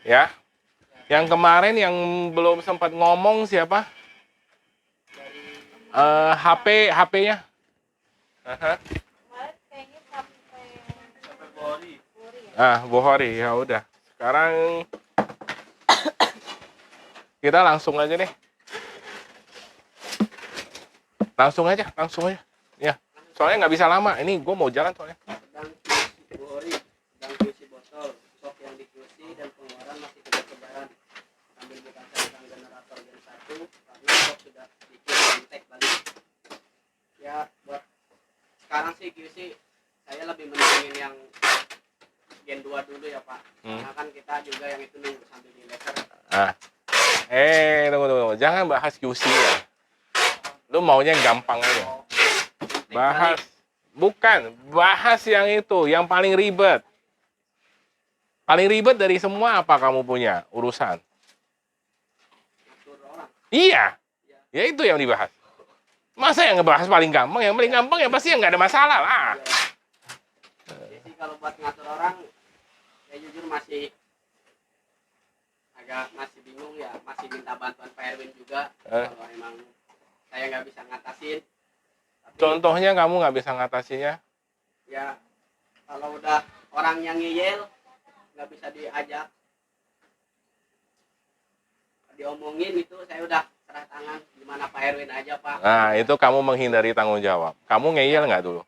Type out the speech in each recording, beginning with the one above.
Ya. Yang kemarin yang belum sempat ngomong siapa? HP-nya. Bohori, ya udah. Sekarang kita langsung aja nih. Langsung aja. Ya. Soalnya nggak bisa lama. Ini gue mau jalan soalnya. Sedang cuci botol, sok yang dicuci dan pengeluaran masih kejar-kejaran. Sambil buka cairan generator gen 1 karena sok sudah bikin kontak balik. Ya buat sekarang sih QC saya lebih mendingin yang gen 2 dulu ya Pak. Karena kan kita juga yang itu nunggu sambil di laser. Tunggu. Jangan bahas QC ya. Lu maunya gampang aja. Bahas yang itu, yang paling ribet. Paling ribet dari semua apa kamu punya urusan? Iya. Ya itu yang dibahas. Masa yang ngebahas paling gampang? Yang paling gampang ya pasti yang nggak ada masalah lah. Jadi kalau buat ngatur orang, saya jujur masih bingung ya, masih minta bantuan Pak Erwin juga. Kalau emang saya nggak bisa ngatasin. Tapi, contohnya kamu nggak bisa ngatasinya? Ya, kalau udah orang yang ngeyel, nggak bisa diajak. Diomongin itu saya udah serah tangan, gimana Pak Erwin aja Pak. Nah, itu kamu menghindari tanggung jawab. Kamu ngeyel nggak dulu?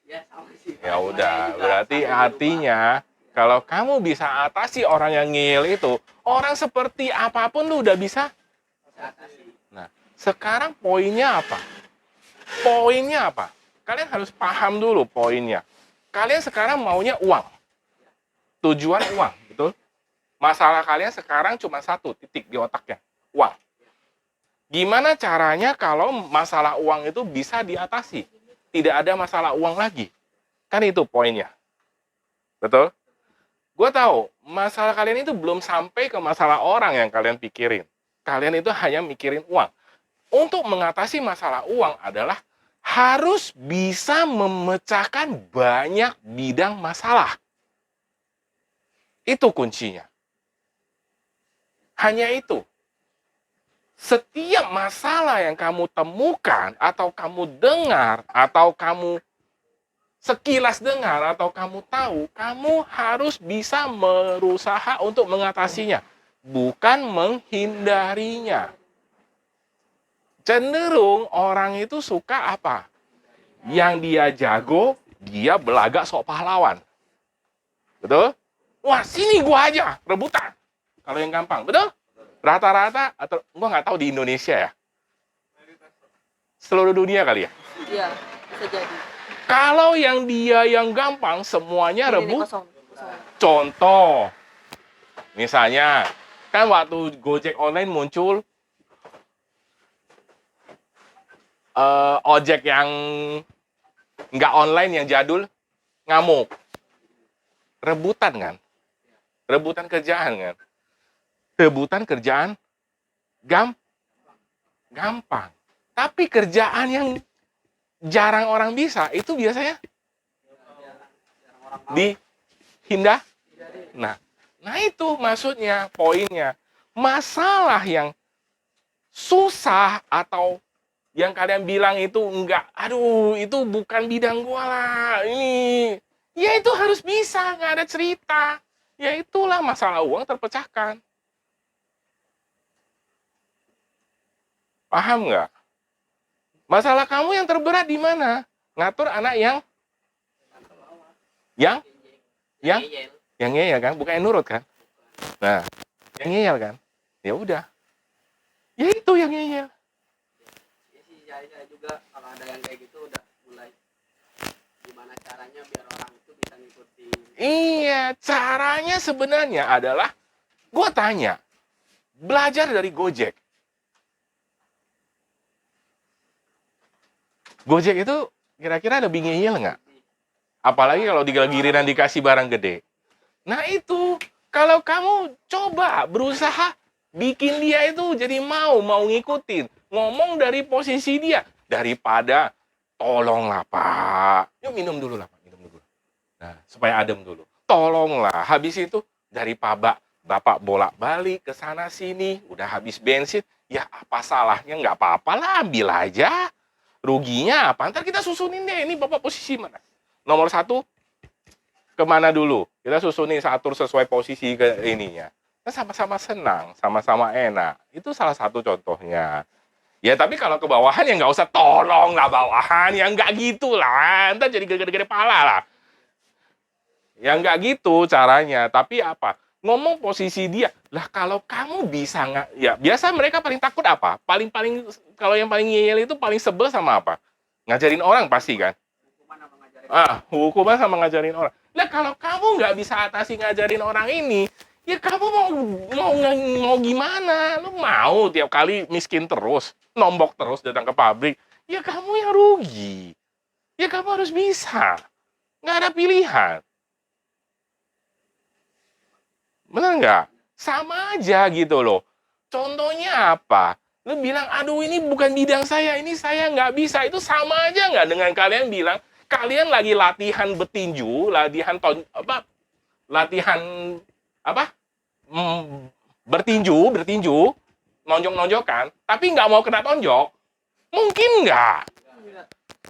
Ya sama sih. Ya udah, berarti artinya kalau kamu bisa atasi orang yang ngeyel itu, orang seperti apapun lu udah bisa atasi. Nah, sekarang poinnya apa? Poinnya apa? Kalian harus paham dulu poinnya. Kalian sekarang maunya uang. Tujuan uang, betul? Masalah kalian sekarang cuma satu titik di otaknya, uang. Gimana caranya kalau masalah uang itu bisa diatasi? Tidak ada masalah uang lagi. Kan itu poinnya. Betul? Gue tahu, masalah kalian itu belum sampai ke masalah orang yang kalian pikirin. Kalian itu hanya mikirin uang. Untuk mengatasi masalah uang adalah harus bisa memecahkan banyak bidang masalah. Itu kuncinya. Hanya itu. Setiap masalah yang kamu temukan, atau kamu dengar, atau kamu sekilas dengar, atau kamu tahu, kamu harus bisa berusaha untuk mengatasinya. Bukan menghindarinya. Cenderung orang itu suka apa? Yang dia jago, dia belagak sok pahlawan. Betul? Wah, sini gua aja, rebutan. Kalau yang gampang, betul? Rata-rata, atau gua nggak tahu di Indonesia ya. Seluruh dunia kali ya? Iya, bisa jadi. Kalau yang dia yang gampang, semuanya Ini rebut. kosong. Contoh, misalnya, kan waktu Gojek online muncul, ojek yang nggak online, yang jadul, ngamuk. Rebutan kan? Rebutan kerjaan kan? Rebutan kerjaan gampang. Tapi kerjaan yang jarang orang bisa, itu biasanya dihindar. Nah itu maksudnya, poinnya. Masalah yang susah atau yang kalian bilang itu enggak, aduh itu bukan bidang gua lah, ini ya itu harus bisa, nggak ada cerita. Ya itulah masalah uang terpecahkan. Paham nggak? Masalah kamu yang terberat di mana? Ngatur anak yang ngeyel kan, bukan yang nurut kan? Nah, yang ngeyel kan? Ya udah. Ya itu yang ngeyel. Saya juga kalau ada yang kayak gitu udah mulai gimana caranya biar orang itu bisa ngikuti. Iya, caranya sebenarnya adalah gue tanya, belajar dari Gojek. Gojek itu kira-kira lebih ngeyel nggak? Apalagi kalau di giliran dikasih barang gede. Nah itu, kalau kamu coba berusaha bikin dia itu jadi mau ngikutin. Ngomong dari posisi dia. Daripada, tolonglah Pak. Yuk minum dulu lah Pak, minum dulu. Nah, supaya adem dulu. Tolonglah. Habis itu, dari Pak Bapak bolak-balik ke sana sini, udah habis bensin, ya apa salahnya? Nggak apa-apa lah, ambil aja. Ruginya apa? Ntar kita susunin deh, ini Bapak posisi mana? Nomor 1, kemana dulu? Kita susunin, atur sesuai posisi ke ininya. Kan sama-sama senang, sama-sama enak. Itu salah satu contohnya. Ya tapi kalau ke bawahan ya nggak usah tolong lah bawahan, ya nggak gitu lah. Ntar jadi gede-gede pala lah. Ya nggak gitu caranya. Tapi apa? Ngomong posisi dia. Lah kalau kamu bisa nggak, ya biasa mereka paling takut apa? Paling-paling kalau yang paling ngeyel itu paling sebel sama apa? Ngajarin orang pasti kan? Hukuman apa ngajarin? Hukuman sama ngajarin orang. Lah kalau kamu nggak bisa atasi ngajarin orang ini, ya kamu mau gimana? Lu mau tiap kali miskin terus, nombok terus datang ke pabrik? Ya kamu yang rugi. Ya kamu harus bisa. Nggak ada pilihan. Bener nggak? Sama aja gitu loh. Contohnya apa? Lu bilang, aduh ini bukan bidang saya, ini saya nggak bisa. Itu sama aja nggak dengan kalian bilang, kalian lagi latihan bertinju, latihan apa? Bertinju, nonjok-nonjokan, tapi nggak mau kena tonjok. Mungkin nggak?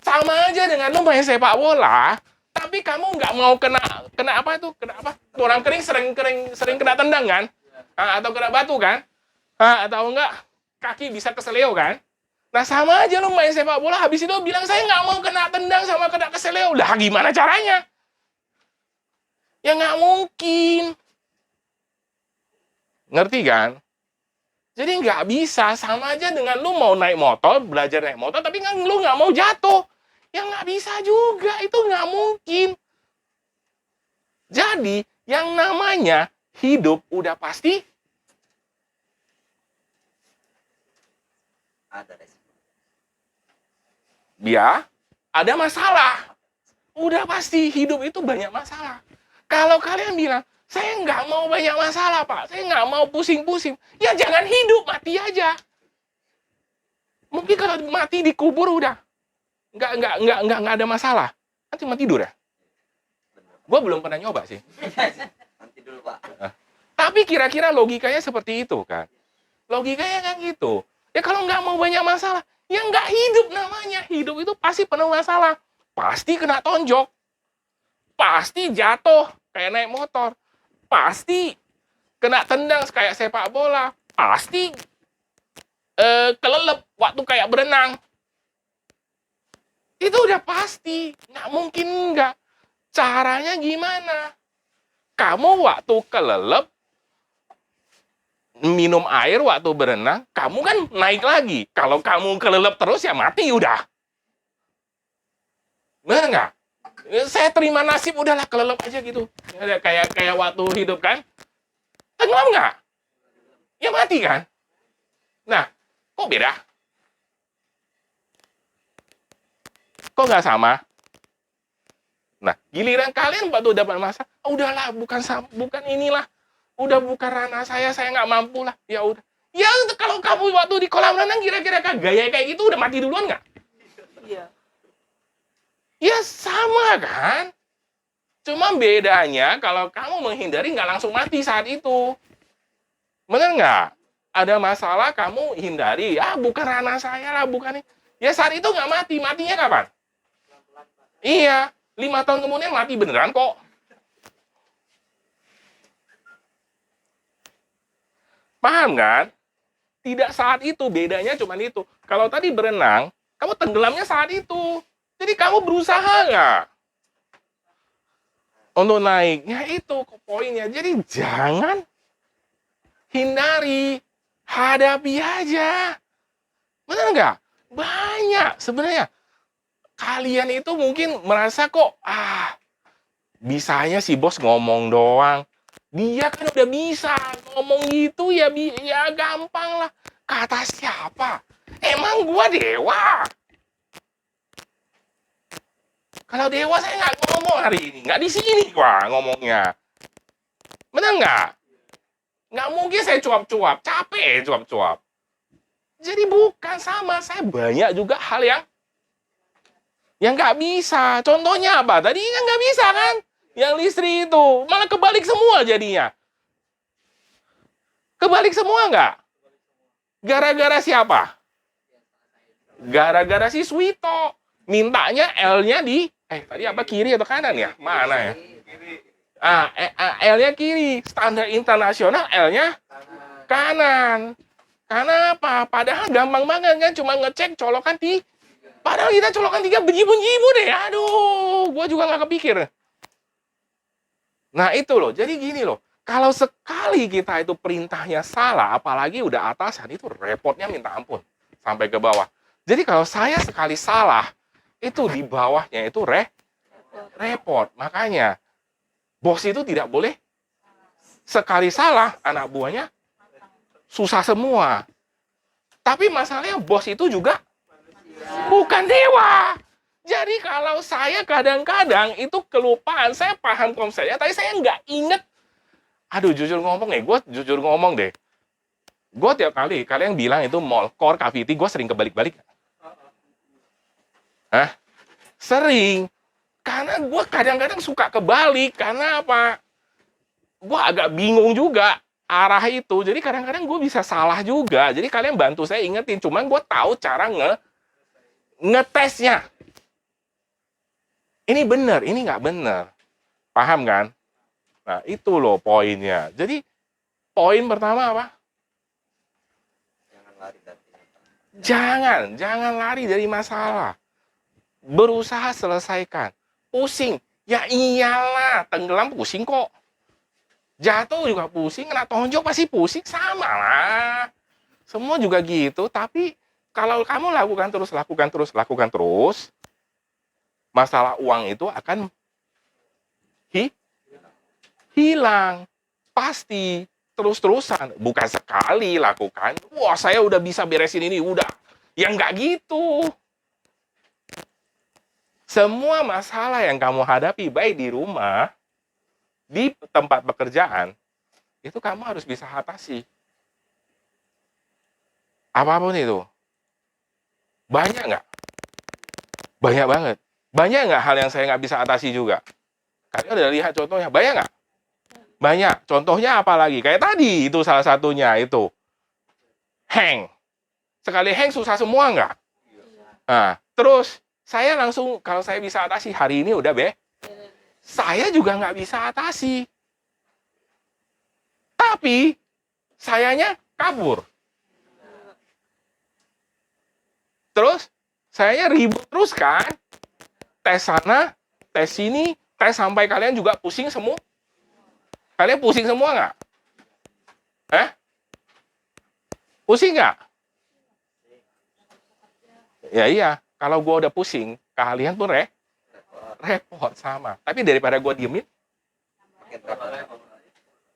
Sama aja dengan lu main sepak bola, tapi kamu nggak mau kena apa itu? Kena apa? Orang kering sering kena tendang kan? Atau kena batu kan? Atau enggak kaki bisa keseleo kan? Nah sama aja lu main sepak bola, habis itu bilang saya nggak mau kena tendang sama kena keseleo. Lah gimana caranya? Ya nggak mungkin. Ngerti kan? Jadi nggak bisa, sama aja dengan lu mau naik motor, belajar naik motor, tapi lu nggak mau jatuh. Ya nggak bisa juga, itu nggak mungkin. Jadi, yang namanya hidup udah pasti ada resiko. Ya, ada masalah. Udah pasti hidup itu banyak masalah. Kalau kalian bilang, saya nggak mau banyak masalah, Pak. Saya nggak mau pusing-pusing. Ya jangan hidup, mati aja. Mungkin kalau mati dikubur udah. Nggak ada masalah. Nanti cuma tidur ya. Gue belum pernah nyoba sih. Nanti dulu Pak. Tapi kira-kira logikanya seperti itu kan. Logikanya kan gitu. Ya kalau nggak mau banyak masalah, ya nggak hidup namanya. Hidup itu pasti penuh masalah. Pasti kena tonjok. Pasti jatuh kayak naik motor. Pasti kena tendang kayak sepak bola. Pasti kelelep waktu kayak berenang. Itu udah pasti. Nggak mungkin nggak. Caranya gimana? Kamu waktu kelelep, minum air waktu berenang, kamu kan naik lagi. Kalau kamu kelelep terus ya mati udah. Benar nggak? Saya terima nasib udahlah kelelep aja gitu. Kayak waktu hidup kan. Tenggelam nggak? Ya mati kan? Nah, kok beda? Kok nggak sama? Nah, giliran kalian waktu dapat masalah, udahlah bukan inilah. Udah bukan ranah saya nggak mampu lah. Ya udah. Ya kalau kamu waktu di kolam renang kira-kira gaya kayak gitu udah mati duluan nggak? Iya. Ya sama kan? Cuma bedanya kalau kamu menghindari nggak langsung mati saat itu. Bener nggak? Ada masalah kamu hindari. Bukan ranah saya lah, bukan ini. Ya saat itu nggak mati. Matinya kapan? Iya. 5 tahun kemudian mati beneran kok. Paham kan? Tidak saat itu, bedanya cuma itu. Kalau tadi berenang, kamu tenggelamnya saat itu. Jadi kamu berusaha nggak? Untuk naiknya itu poinnya. Jadi jangan hindari, hadapi aja. Benar nggak? Banyak sebenarnya. Kalian itu mungkin merasa kok, bisanya si bos ngomong doang. Dia kan udah bisa ngomong gitu ya, ya gampang lah. Kata siapa? Emang gua dewa? Kalau dewa saya nggak ngomong hari ini, nggak di sini gua ngomongnya. Benar nggak? Nggak mungkin saya cuap-cuap, capek cuap-cuap. Jadi bukan sama, saya banyak juga hal yang nggak bisa. Contohnya apa? Tadi kan nggak bisa kan? Yang listrik itu malah kebalik semua jadinya. Kebalik semua nggak? Gara-gara siapa? Gara-gara si Suito. Mintanya L-nya di tadi apa, kiri atau kanan ya? Mana ya? L-nya kiri. Standar internasional L-nya kanan. Karena apa? Padahal gampang banget kan, cuma ngecek colokan di. Padahal kita colokan 3 bejibu-bejibu deh. Aduh, gua juga nggak kepikir. Nah itu loh, jadi gini loh. Kalau sekali kita itu perintahnya salah, apalagi udah atasan, itu repotnya minta ampun. Sampai ke bawah. Jadi kalau saya sekali salah, itu di bawahnya itu repot. Makanya, bos itu tidak boleh sekali salah, anak buahnya susah semua. Tapi masalahnya bos itu juga bukan dewa. Jadi kalau saya kadang-kadang itu kelupaan, saya paham konsepnya, tapi saya nggak inget. Aduh, jujur ngomong gue jujur ngomong deh. Gue tiap kali kalian bilang itu mall, core, cavity, gue sering kebalik-balik. Hah? Sering. Karena gue kadang-kadang suka kebalik. Karena apa? Gue agak bingung juga arah itu. Jadi kadang-kadang gue bisa salah juga. Jadi kalian bantu saya ingetin. Cuman gue tahu cara ngetesnya. Ini benar, ini nggak benar. Paham kan? Nah, itu loh poinnya. Jadi, poin pertama apa? Jangan lari dari Jangan lari dari masalah. Berusaha selesaikan. Pusing. Ya iyalah, tenggelam pusing kok. Jatuh juga pusing, kena tonjok pasti pusing, sama lah. Semua juga gitu, tapi kalau kamu lakukan terus, masalah uang itu akan hilang. Pasti. Terus-terusan. Bukan sekali lakukan. Wah, saya udah bisa beresin ini, udah. Ya nggak gitu. Semua masalah yang kamu hadapi, baik di rumah, di tempat pekerjaan, itu kamu harus bisa atasi. Apapun itu. Banyak nggak? Banyak banget. Banyak nggak hal yang saya nggak bisa atasi juga? Kalian udah lihat contohnya, banyak nggak? Banyak. Contohnya apa lagi? Kayak tadi, itu salah satunya, itu. Hang. Sekali hang susah semua nggak? Nah, terus, saya langsung, kalau saya bisa atasi, hari ini udah saya juga nggak bisa atasi. Tapi, sayanya kabur. Terus, sayanya ribut terus kan? Tes sana, tes sini, tes sampai kalian juga pusing semua. Kalian pusing semua nggak? Pusing nggak? Ya iya, kalau gue udah pusing, kalian pun repot sama. Tapi daripada gue diemin,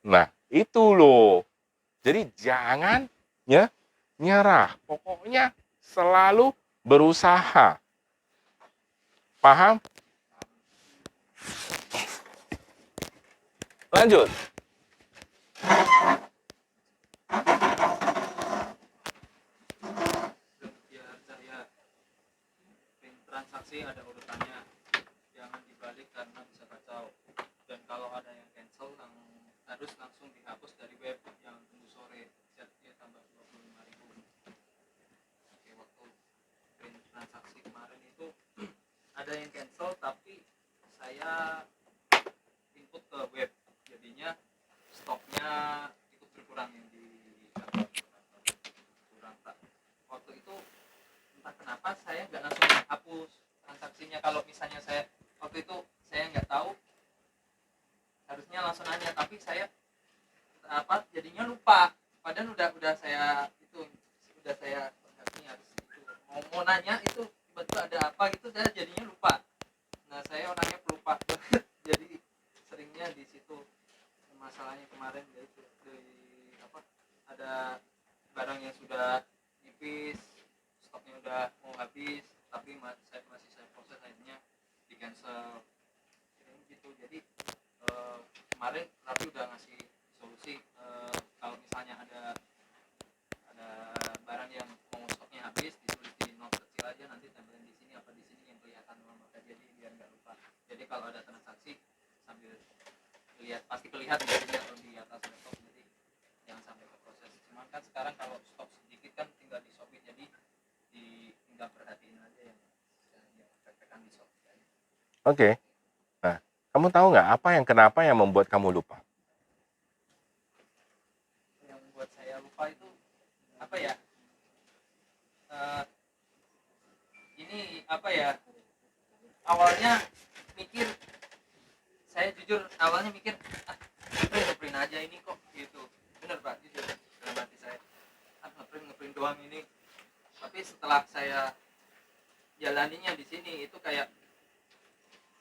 nah itu loh. Jadi jangan nyerah. Pokoknya selalu berusaha. Paham? Lanjut. Transaksi ada urutannya, jangan dibalik karena bisa kacau. Dan kalau ada yang cancel, harus langsung dihapus dari web, jangan tunggu sore. Chatnya tambah 25.000. Oke, waktu print transaksi kemarin itu ada yang cancel, tapi saya input ke web, jadinya stoknya ikut berkurang yang di kurang. Waktu itu entah kenapa saya nggak langsung hapus transaksinya. Kalau misalnya saya waktu itu saya nggak tahu, harusnya langsung nanya, tapi saya jadinya lupa. Padahal udah saya itu udah saya ini harus itu mau nanya itu tiba-tiba ada apa gitu, saya jadinya lupa. Nah, saya orangnya pelupa jadi seringnya di situ masalahnya kemarin, yaitu ada barang yang sudah nipis, stoknya udah mau habis, tapi masih saya proses, akhirnya di cancel gitu. Jadi kemarin Raffi udah ngasih solusi, kalau misalnya ada barang yang mau stoknya habis, ditulis di note kecil aja, nanti tempelin di sini apa di sini yang kelihatan lama, jadi biar nggak lupa. Jadi kalau ada transaksi sambil lihat, pasti kelihatan di sini atau di atas laptop, jadi jangan sampai ke proses Oke. Nah, kamu tahu nggak kenapa yang membuat kamu lupa? Yang membuat saya lupa itu apa ya? Eh, ini apa ya? Awalnya mikir, saya jujur awalnya mikir, ngeprint aja ini kok gitu. Bener Pak, jujur dalam hati saya. Ngeprint doang ini. Tapi setelah saya jalaninya di sini itu kayak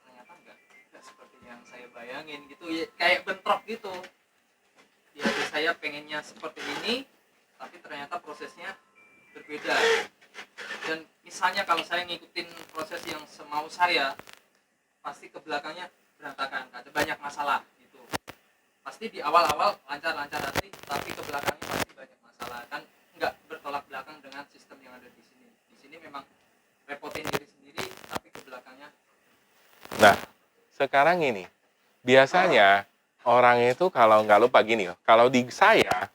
ternyata enggak seperti yang saya bayangin gitu ya, kayak bentrok gitu. Di hati saya pengennya seperti ini, tapi ternyata prosesnya berbeda. Dan misalnya kalau saya ngikutin proses yang semau saya, pasti ke belakangnya berantakan, ada banyak masalah gitu. Pasti di awal-awal lancar-lancar hati, tapi ke belakangnya pasti banyak masalah, kan nggak bertolak belakang dengan sistem yang ada di sini. Di sini memang repotin diri sendiri, tapi ke belakangnya. Nah, sekarang ini, biasanya orang itu kalau nggak lupa gini, kalau di saya,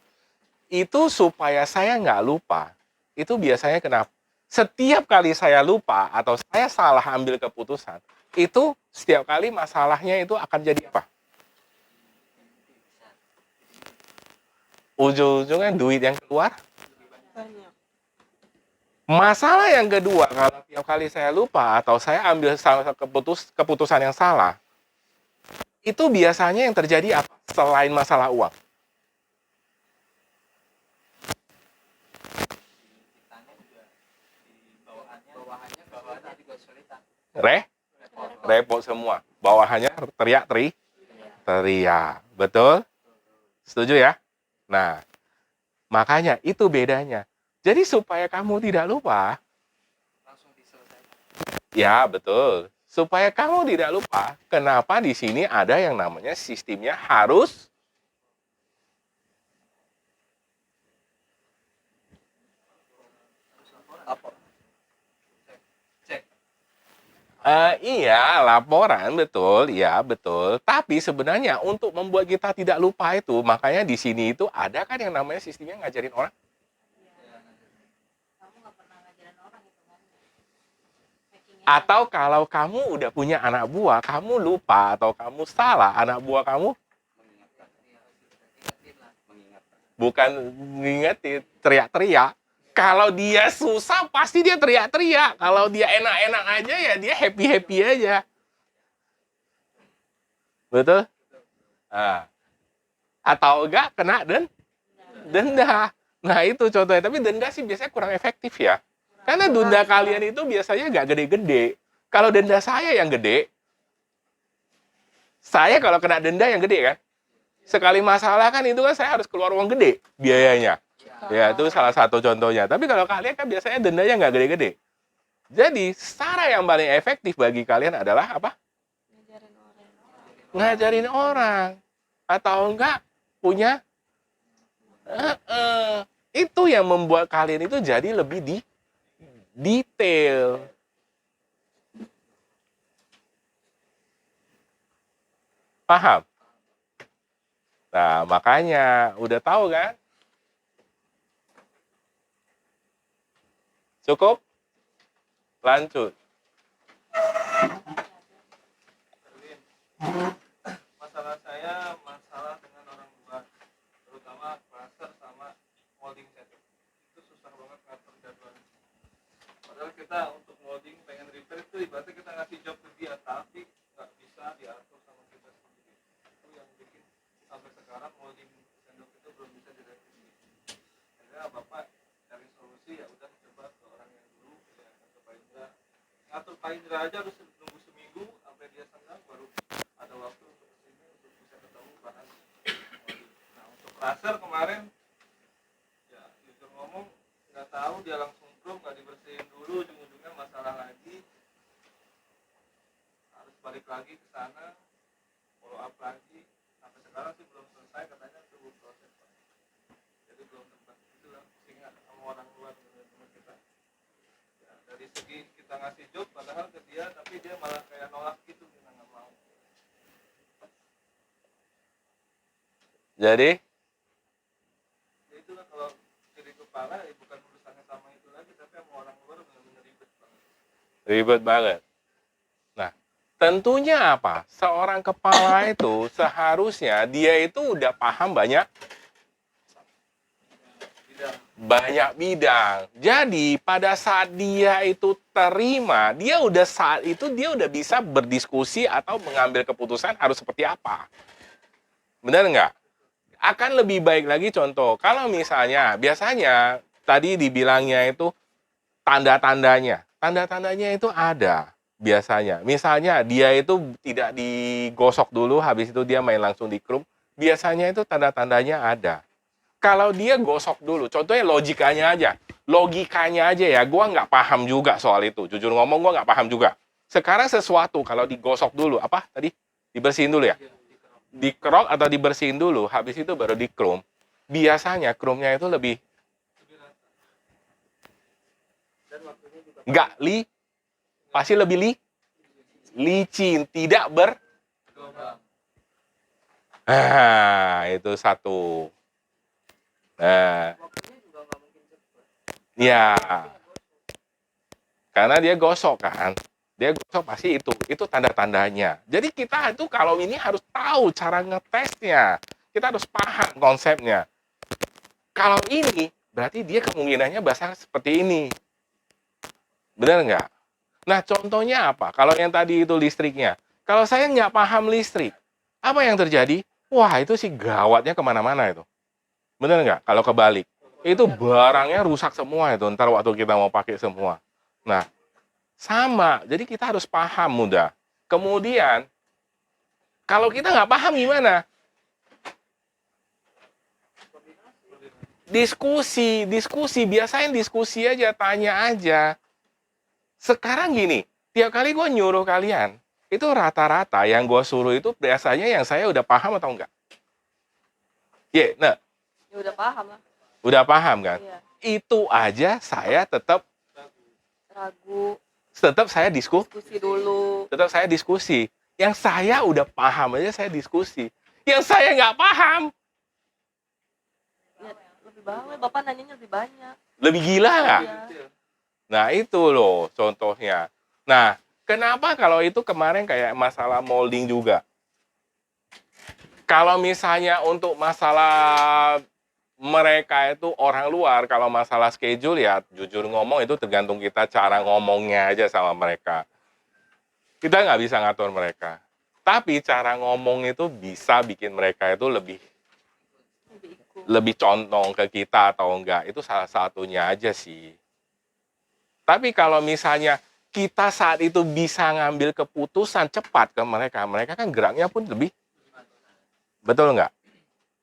itu supaya saya nggak lupa, itu biasanya kenapa? Setiap kali saya lupa atau saya salah ambil keputusan, itu setiap kali masalahnya itu akan jadi apa? Ujung-ujungnya duit yang keluar. Banyak. Masalah yang kedua, kalau tiap kali saya lupa atau saya ambil keputusan yang salah, itu biasanya yang terjadi apa? Selain masalah uang. Kitanya juga di bawahannya juga kesulitan. Repot semua. Bawahannya teriak. Betul? Setuju ya? Nah, makanya itu bedanya. Jadi supaya kamu tidak lupa, Langsung diselesaikan. ya betul. Supaya kamu tidak lupa, kenapa di sini ada yang namanya sistemnya harus Lapor. Cek. iya, laporan, betul, ya betul. Tapi sebenarnya untuk membuat kita tidak lupa itu, makanya di sini itu ada kan yang namanya sistemnya ngajarin orang. Kamu nggak pernah ngajarin orang itu kan? Atau kalau kamu udah punya anak buah, kamu lupa atau kamu salah, anak buah kamu Mengingatkan. Ingetin lah. Mengingatkan. bukan ngingetin, teriak-teriak. Kalau dia susah, pasti dia teriak-teriak. Kalau dia enak-enak aja, ya dia happy-happy aja. Betul? Nah. Atau enggak kena denda. Nah itu contohnya. Tapi denda sih biasanya kurang efektif ya. Karena denda kalian itu biasanya nggak gede-gede. Kalau denda saya yang gede, saya kalau kena denda yang gede kan. Sekali masalah kan itu kan saya harus keluar uang gede biayanya. Ya itu salah satu contohnya. Tapi kalau kalian kan biasanya dendanya nggak gede-gede. Jadi cara yang paling efektif bagi kalian adalah apa? Ngajarin orang. Ngajarin orang. Atau enggak punya itu yang membuat kalian itu jadi lebih detail. Paham? Nah, makanya udah tahu kan? Cukup? Lanjut. Masalah saya masalah dengan orang tua, terutama cluster sama molding setup. Itu susah banget ngatur jadwalnya. Padahal kita untuk molding pengen repair itu ibaratnya kita ngasih job ke dia, tapi nggak bisa diatur sama kita sendiri. Itu yang bikin sampai sekarang molding sendok itu belum bisa direvisi. Akhirnya bapak cari solusi, ya udah coba ke orang yang dulu, ya ke Pak Indra. Ngatur Pak Indra aja harus nunggu seminggu sampai dia senang baru ada waktu untuk kesini untuk bisa ketemu bahas molding. Nah untuk laser kemarin, ya jujur ngomong nggak tahu, dia langsung belum, nggak dibersihin dulu, ujung-ujungnya masalah lagi, harus balik lagi ke sana, follow up lagi. Sampai sekarang sih belum selesai, katanya tunggu proses Pak. Jadi belum tempat itu lah, pusingnya sama orang luar teman kita. Ya, dari segi kita ngasih job padahal ke dia, tapi dia malah kayak nolak gitu, kita nggak mau. Jadi, Ya itulah, kalau jadi kepala ya bukan urusannya sama itu lagi, tapi sama orang luar benar-benar ribet banget. ribet banget. Nah, Tentunya apa? Seorang kepala itu seharusnya dia itu udah paham banyak bidang. Jadi pada saat dia itu terima, saat itu dia udah bisa berdiskusi atau mengambil keputusan harus seperti apa. Benar nggak? Akan lebih baik lagi contoh, kalau misalnya biasanya tadi dibilangnya itu tanda-tandanya. Tanda-tandanya itu ada biasanya. Misalnya dia itu tidak digosok dulu, habis itu dia main langsung di krum. Biasanya itu tanda-tandanya ada. Kalau dia gosok dulu, contohnya logikanya aja ya, gue nggak paham juga soal itu. Jujur ngomong, gue nggak paham juga. Sekarang sesuatu kalau digosok dulu, apa tadi? Dibersihin dulu ya? Dikerok atau dibersihin dulu, habis itu baru dikrum. Biasanya krumnya itu lebih Dan waktunya juga nggak pasti lebih licin, tidak itu satu. Nah, waktunya juga nggak mungkin cepat. ya, karena dia gosok kan. Dia gosok pasti itu tanda-tandanya. Jadi kita itu kalau ini harus tahu cara ngetesnya. Kita harus paham konsepnya. Kalau ini, berarti dia kemungkinannya basah seperti ini. Benar nggak? Nah, contohnya apa? Kalau yang tadi itu listriknya. Kalau saya nggak paham listrik, apa yang terjadi? Wah, itu sih gawatnya kemana-mana itu. Benar nggak? Kalau kebalik. Itu barangnya rusak semua itu. Ntar waktu kita mau pakai semua. Nah, sama. Jadi kita harus paham mudah. Kemudian, kalau kita nggak paham gimana? Diskusi. Biasain diskusi aja, tanya aja. Sekarang gini, tiap kali gue nyuruh kalian, itu rata-rata yang gue suruh itu biasanya yang saya udah paham atau enggak? Nah, Ya udah paham lah. udah paham kan? Iya. Itu aja saya tetap Ragu, saya diskusi dulu. diskusi. Yang saya udah paham aja saya diskusi. Yang saya nggak paham, Ya, lebih banyak. Bapak nanyanya lebih banyak. lebih gila nggak? Iya. Nah itu loh contohnya. Nah, kenapa kalau itu kemarin kayak masalah molding juga? Kalau misalnya untuk masalah mereka itu orang luar, kalau masalah schedule ya jujur ngomong itu tergantung kita cara ngomongnya aja sama mereka. Kita nggak bisa ngatur mereka. Tapi cara ngomong itu bisa bikin mereka itu Lebih ikut. lebih condong ke kita atau enggak. Itu salah satunya aja sih. Tapi kalau misalnya kita saat itu bisa ngambil keputusan cepat ke mereka, mereka kan geraknya pun lebih. Betul nggak?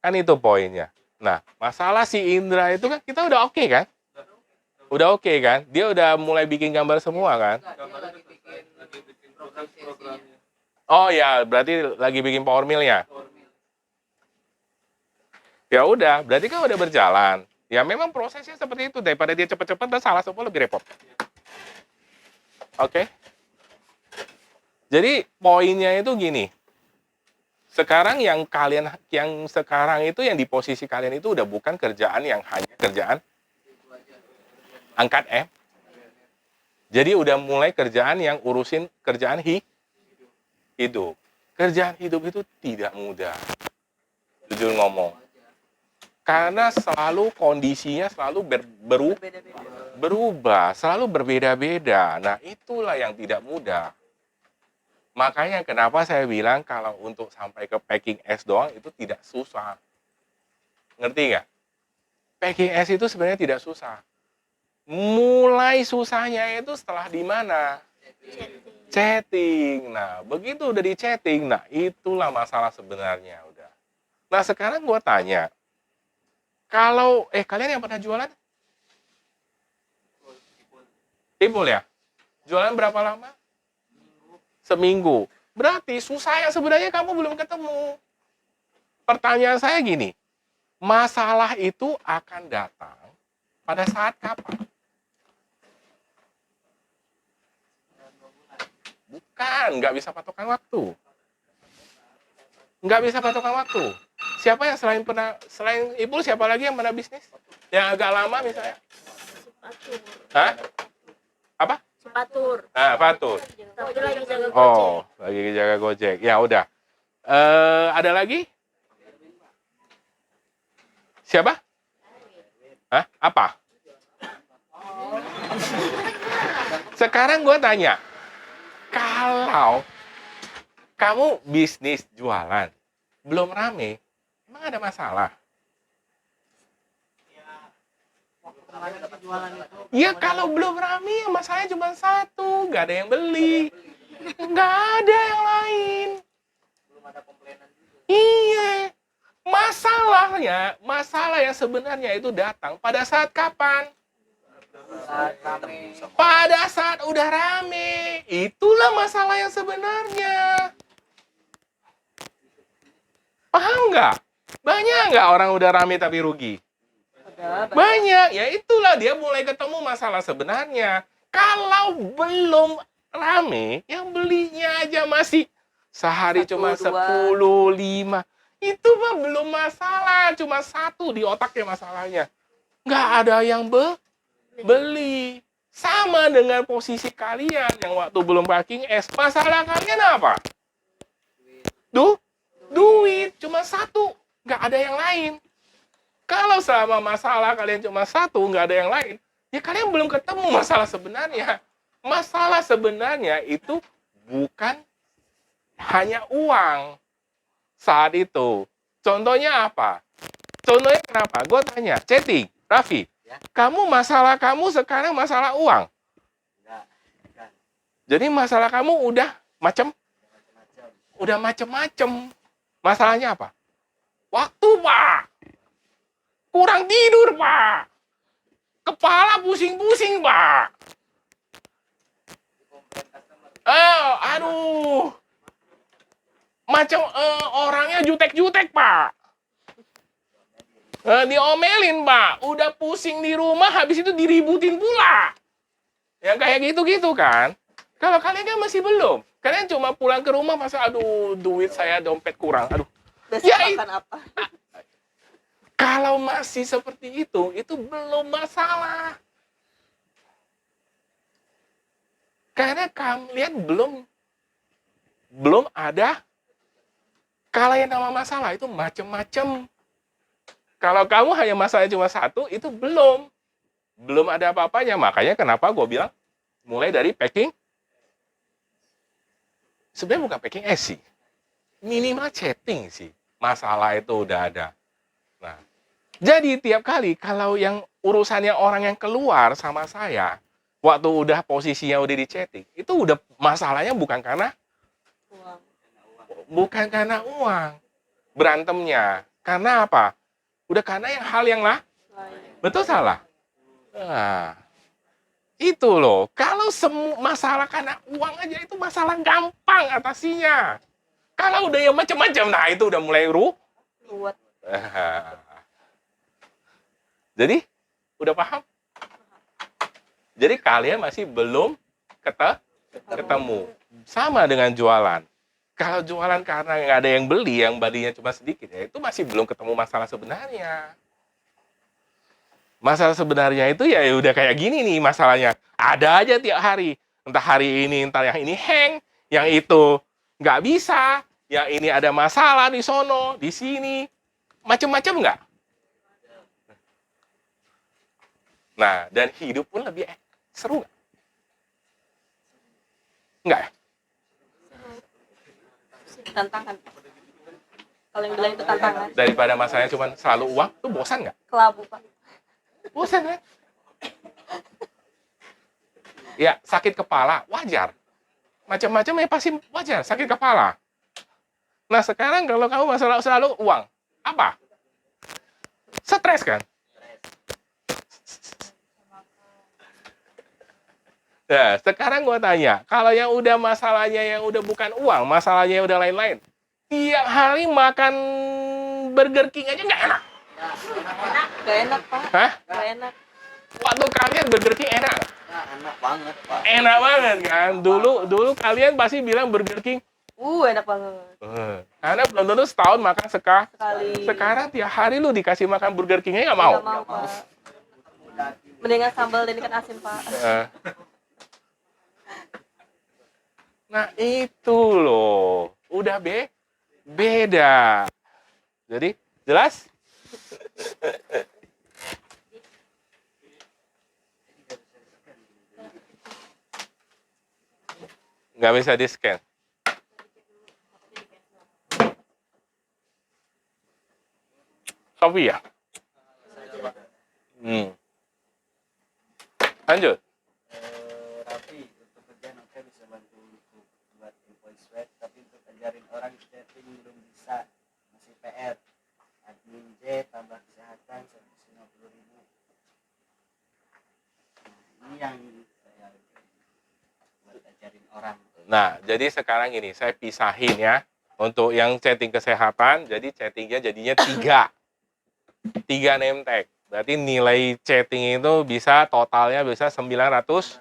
Kan itu poinnya. Nah, masalah si Indra itu kan kita udah oke kan? Udah oke kan? Dia udah mulai bikin gambar semua kan? Dia lagi bikin programnya. Oh ya, berarti lagi bikin power mill-nya. Ya udah, berarti kan udah berjalan. Ya memang prosesnya seperti itu. Daripada dia cepet-cepet dan salah semua lebih repot. Oke? Jadi poinnya itu gini. Sekarang yang sekarang itu yang di posisi kalian itu udah bukan kerjaan yang hanya kerjaan angkat M. Jadi udah mulai kerjaan yang urusin kerjaan hidup. Kerjaan hidup itu tidak mudah. Jujur ngomong. Karena selalu kondisinya selalu Beda-beda. berubah, selalu berbeda-beda. Nah, itulah yang tidak mudah. Makanya kenapa saya bilang kalau untuk sampai ke packing es doang itu tidak susah. Ngerti nggak? Packing es itu sebenarnya tidak susah. Mulai susahnya itu setelah di mana? Chatting. Nah, begitu udah di chatting, nah itulah masalah sebenarnya udah. Nah, sekarang gua tanya, kalau kalian yang pernah jualan? Ipul ya? Jualan berapa lama? Seminggu. Berarti susah yang sebenarnya kamu belum ketemu. Pertanyaan saya gini, masalah itu akan datang pada saat kapan? Bukan, nggak bisa patokan waktu. Nggak bisa patokan waktu. Siapa yang selain Ipul, siapa lagi yang pernah bisnis? Yang agak lama misalnya? Atur. Hah? Apa? Patur. Nah, Fatur. Tapi lagi jaga Gojek. Oh, lagi jaga Gojek. Ya udah. Ada lagi? Siapa? Hah? Apa? Sekarang gue tanya, kalau kamu bisnis jualan belum rame, emang ada masalah? Ya kalau belum rame, ya masalahnya cuma satu, nggak ada yang beli, nggak ada yang lain. belum ada komplainan juga. Iya, masalah yang sebenarnya itu datang pada saat kapan? Saat rame. Pada saat udah rame. Itulah masalah yang sebenarnya. Paham nggak? Banyak nggak orang udah rame tapi rugi? Ada. Banyak. Ya itulah dia mulai ketemu masalah sebenarnya. Kalau belum rame, yang belinya aja masih sehari Satu, cuma dua. 10, 5. Itu mah belum masalah. Cuma satu di otaknya masalahnya. Nggak ada yang beli. Sama dengan posisi kalian yang waktu belum packing es. Masalah kalian apa? Duit. Cuma satu. Nggak ada yang lain. Kalau selama masalah kalian cuma satu, nggak ada yang lain, ya kalian belum ketemu masalah sebenarnya. Masalah sebenarnya itu bukan hanya uang saat itu. Contohnya apa? Contohnya kenapa? Gue tanya, chatting, Raffi, Ya. masalah kamu sekarang masalah uang. Enggak, bukan. Jadi masalah kamu udah Macam-macam. macem-macem. Masalahnya apa? Waktu, Pak. Kurang tidur, Pak. Kepala pusing-pusing, Pak. Aduh. Macam orangnya jutek-jutek, Pak. Diomelin, Pak. Udah pusing di rumah, habis itu diributin pula. Yang kayak gitu-gitu kan. Kalau kalian kan masih belum. Kalian cuma pulang ke rumah, masa aduh, duit saya dompet kurang. Aduh. Besok Ya, makan apa? Kalau masih seperti itu belum masalah. Karena kalian belum ada. Kalau yang nama masalah itu macam-macam. Kalau kamu hanya masalahnya cuma satu, itu belum ada apa-apanya. Makanya kenapa gue bilang mulai dari packing. Sebenarnya bukan packing es sih. Minimal chatting sih. Masalah itu udah ada. Nah, jadi tiap kali kalau yang urusannya orang yang keluar sama saya, waktu udah posisinya udah di chatting, itu udah masalahnya bukan karena uang. Berantemnya. Karena apa? Udah karena hal yang Lain. betul salah. Nah, itu loh. Kalau semua masalah karena uang aja itu masalah gampang atasinya. Kalau udah yang macam-macam, nah itu udah mulai Ruwet. Jadi, udah paham? Jadi kalian masih belum ketemu. Sama dengan jualan. Kalau jualan karena nggak ada yang beli, yang belinya cuma sedikit, ya itu masih belum ketemu masalah sebenarnya. Masalah sebenarnya itu ya udah kayak gini nih masalahnya. Ada aja tiap hari. Entah hari ini, entah yang ini hang, yang itu nggak bisa, yang ini ada masalah di sono, di sini. Macam-macam nggak? Nah, dan hidup pun lebih seru nggak? Nggak ya? Tantangan. Kalau yang bilang itu tantangan. Daripada masalahnya cuma selalu uang, tuh bosan nggak? Kelabu, Pak. Bosan kan? Ya, sakit kepala, wajar. Macam-macam ya pasti wajar, sakit kepala. Nah, sekarang kalau kamu masalah selalu uang, apa? Stres kan? Nah, sekarang gue tanya, kalau yang udah masalahnya yang udah bukan uang, masalahnya yang udah lain-lain, tiap hari makan Burger King aja nggak enak. Gak enak, Pak. Hah? Gak enak. Waktu kalian Burger King enak? Ya, enak banget, Pak. Enak banget kan? Dulu kalian pasti bilang Burger King, Enak banget. karena belum tentu setahun makan Sekali. sekarang tiap hari lu dikasih makan Burger King-nya nggak mau. Nggak mau, Pak. Mendingan sambal dan ikan asin, Pak. Eh, Nah, itu loh. Udah beda. Jadi, jelas? Nggak bisa di-scan. Sofi ya? Lanjut. Raffi, untuk kerjaan oke bisa bantu untuk buat invoice web, tapi untuk ajarin orang chatting belum bisa, masih PR. Admin J tambah kesehatan 150.000. Nah, ini yang saya buat ajarin orang. Nah, jadi sekarang ini saya pisahin ya. Untuk yang chatting kesehatan, jadi chattingnya jadinya 3. 3 name tag. Berarti nilai chatting itu bisa totalnya bisa 900.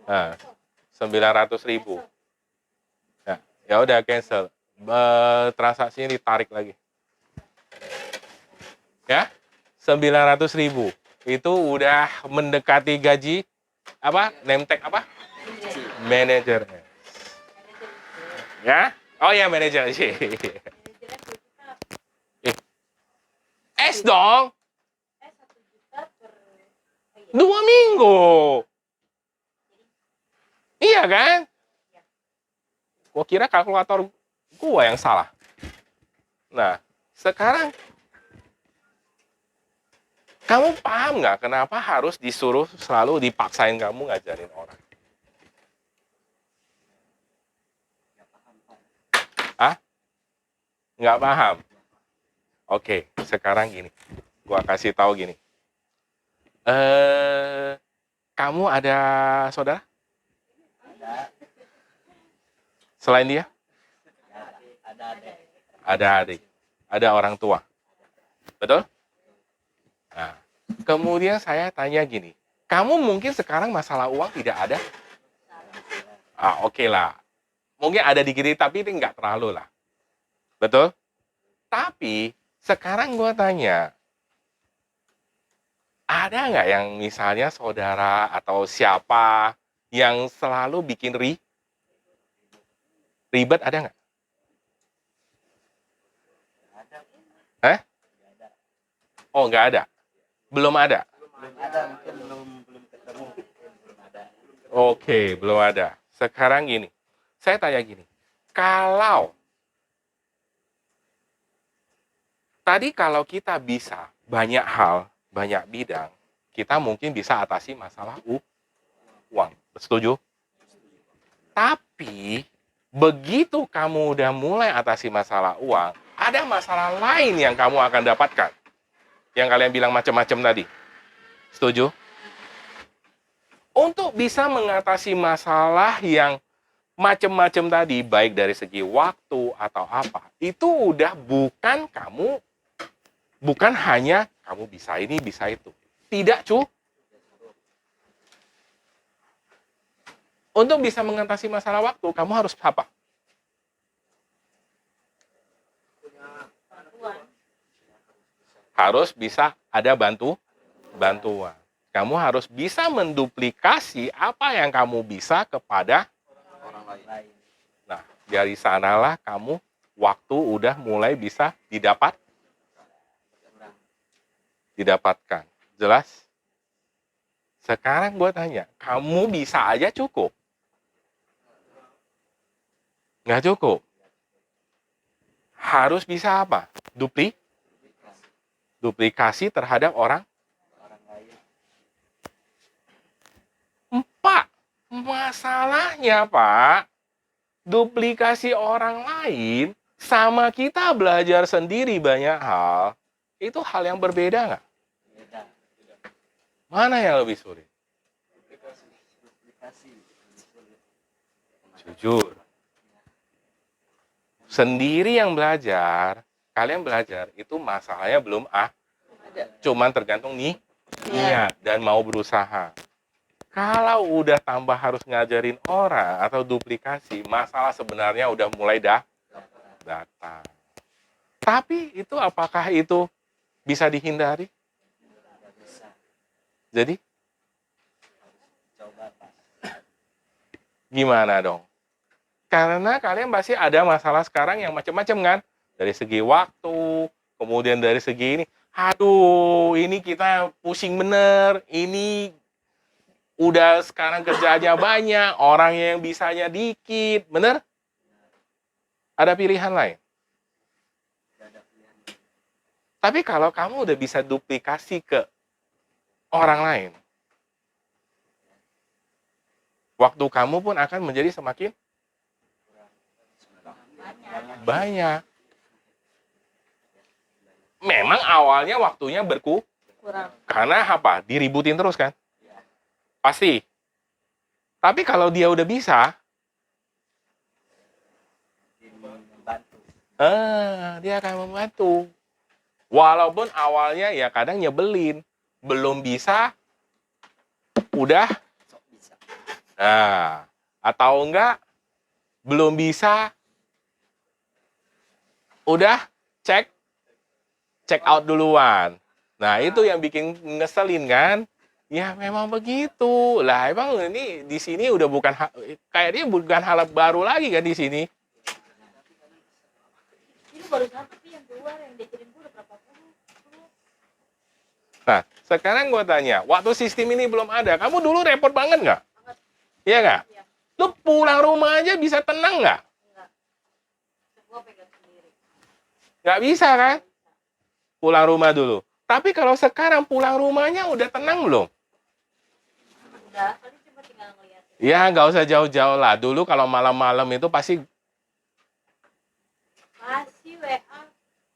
Nah, 900.000. Nah, ya udah cancel. Transaksinya ditarik lagi. Ya, 900.000. Itu udah mendekati gaji apa? Name tag apa? Manager. Ya? Oh ya, manajer. S dong. 2 minggu. Iya kan? Gua kira kalkulator gua yang salah. Nah, sekarang kamu paham nggak kenapa harus disuruh selalu dipaksain kamu ngajarin orang? Ah? Nggak paham? Oke, sekarang gini. Gua kasih tahu gini. Kamu ada saudara? Ada, Selain dia? ada adik. Ada adik. Ada orang tua. Betul? Nah, kemudian saya tanya gini. Kamu mungkin sekarang masalah uang tidak ada? Oke lah. Mungkin ada dikit, tapi itu nggak terlalu lah. Betul? Tapi, sekarang gue tanya. Ada nggak yang misalnya saudara atau siapa yang selalu bikin ribet, ada nggak? Ada, Oh, nggak ada? Belum ada? belum ada, mungkin belum ketemu. Belum ada. Oke, belum ada. Sekarang gini, saya tanya gini. Kalau kita bisa banyak hal, banyak bidang, kita mungkin bisa atasi masalah uang. Setuju? Tapi, begitu kamu udah mulai atasi masalah uang, ada masalah lain yang kamu akan dapatkan. Yang kalian bilang macam-macam tadi. Setuju? Untuk bisa mengatasi masalah yang macam-macam tadi, baik dari segi waktu atau apa, itu udah bukan hanya kamu bisa ini, bisa itu. Tidak, Untuk bisa mengatasi masalah waktu, kamu harus apa? Harus bisa ada bantuan. Kamu harus bisa menduplikasi apa yang kamu bisa kepada Orang lain. Nah, dari sanalah kamu waktu udah mulai bisa didapatkan. Jelas? Sekarang gue tanya, kamu bisa aja cukup? Nggak cukup. Harus bisa apa? Duplikasi terhadap orang lain. 4. Masalahnya, Pak, duplikasi orang lain sama kita belajar sendiri banyak hal, itu hal yang berbeda nggak? Beda. Mana yang lebih sulit? Duplikasi. Jujur. Sendiri yang belajar, kalian belajar, itu masalahnya belum cuman tergantung niat dan mau berusaha. Kalau udah tambah harus ngajarin orang atau duplikasi, masalah sebenarnya udah mulai datang. Tapi itu apakah itu bisa dihindari? Nggak bisa. Jadi Coba, Pak. gimana dong? Karena kalian pasti ada masalah sekarang yang macam-macam kan? Dari segi waktu, kemudian dari segi ini, aduh, ini kita pusing bener, ini udah sekarang kerjanya banyak, orang yang bisanya dikit, bener? Ada pilihan lain. Nggak ada pilihan. Tapi kalau kamu udah bisa duplikasi ke orang lain, waktu kamu pun akan menjadi semakin banyak. Memang awalnya waktunya Kurang. karena apa? Diributin terus kan? Pasti. Tapi kalau dia udah bisa, Membantu. dia akan membantu. Walaupun awalnya ya kadang nyebelin, belum bisa, udah, Sok bisa. nah, atau enggak, belum bisa, udah check out duluan. Nah, itu yang bikin ngeselin kan? Ya memang begitu. Lah emang ini di sini udah bukan kayaknya bukan hal baru lagi kan di sini. Ini baru satu tapi yang keluar yang dikirim gue udah berapa puluh. Nah, sekarang gue tanya, waktu sistem ini belum ada, kamu dulu repot banget nggak? Banget. Iya nggak? Iya. Lu pulang rumah aja bisa tenang nggak? Enggak. Gue pegang sendiri. Nggak bisa kan? Pulang rumah dulu. Tapi kalau sekarang pulang rumahnya udah tenang belum? Udah, tadi cuma tinggal ngeliatin. Ya nggak usah jauh-jauh lah. Dulu kalau malam-malam itu pasti